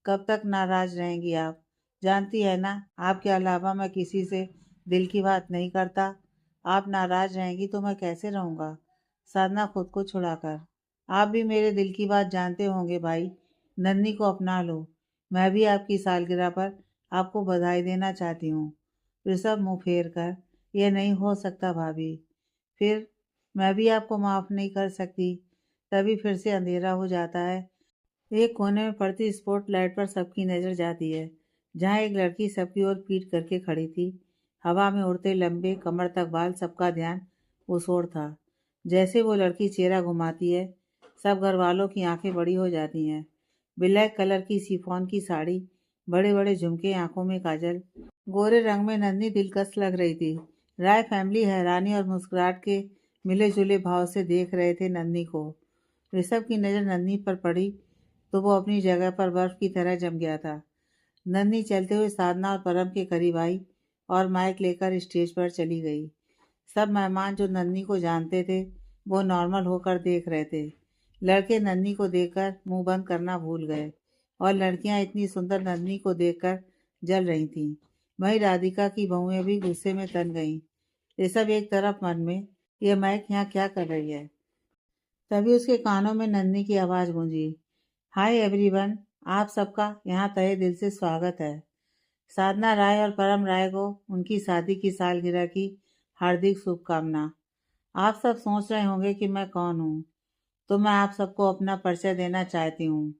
कब तक नाराज रहेंगी आप? जानती है ना, आपके अलावा मैं किसी से दिल की बात नहीं करता। आप नाराज रहेंगी तो मैं कैसे रहूँगा? साधना खुद को छुड़ाकर, आप भी मेरे दिल की बात जानते होंगे भाई। नन्ही को अपना लो। मैं भी आपकी सालगिरह पर आपको बधाई देना चाहती हूँ। ऋषभ मुंह फेर कर, यह नहीं हो सकता भाभी। फिर मैं भी आपको माफ़ नहीं कर सकती। तभी फिर से अंधेरा हो जाता है। एक कोने में पड़ती स्पॉटलाइट पर सबकी नज़र जाती है, जहाँ एक लड़की सबकी ओर पीठ करके खड़ी थी। हवा में उड़ते लंबे कमर तक बाल, सबका ध्यान उस ओर था। जैसे वो लड़की चेहरा घुमाती है, सब घर वालों की आंखें बड़ी हो जाती हैं। ब्लैक कलर की शिफॉन की साड़ी, बड़े बड़े झुमके, आंखों में काजल, गोरे रंग में नन्ही दिलकश लग रही थी। राय फैमिली हैरानी और मुस्कुराहट के मिले जुले भाव से देख रहे थे नन्ही को। ऋषभ की नज़र नन्ही पर पड़ी तो वो अपनी जगह पर बर्फ की तरह जम गया था। नन्ही चलते हुए साधना और परम के करीब आई और माइक लेकर स्टेज पर चली गई। सब मेहमान जो नन्ही को जानते थे वो नॉर्मल होकर देख रहे थे। लड़के नन्ही को देखकर मुंह बंद करना भूल गए और लड़कियां इतनी सुंदर नन्ही को देखकर जल रही थीं। वहीं राधिका की बहुएं भी गुस्से में तन गईं। ऋषभ एक तरफ मन में, ये महक यहाँ क्या कर रही है। तभी उसके कानों में नन्ही की आवाज़ गूंजी, हाय एवरीवन, आप सबका यहाँ तहे दिल से स्वागत है। साधना राय और परम राय को उनकी शादी की सालगिरह की हार्दिक शुभकामना। आप सब सोच रहे होंगे कि मैं कौन हूँ, तो मैं आप सबको अपना परिचय देना चाहती हूँ।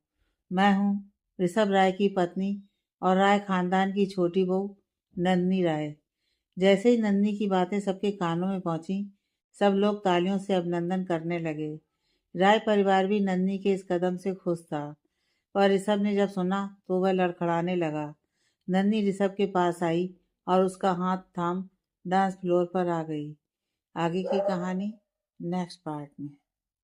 मैं हूँ ऋषभ राय की पत्नी और राय खानदान की छोटी बहू नंदनी राय। जैसे ही नंदनी की बातें सबके कानों में पहुंची, सब लोग तालियों से अभिनंदन करने लगे। राय परिवार भी नंदनी के इस कदम से खुश था, पर ऋषभ ने जब सुना तो वह लड़खड़ाने लगा। नन्ही ऋषभ के पास आई और उसका हाथ थाम डांस फ्लोर पर आ गई। आगे की कहानी नेक्स्ट पार्ट में।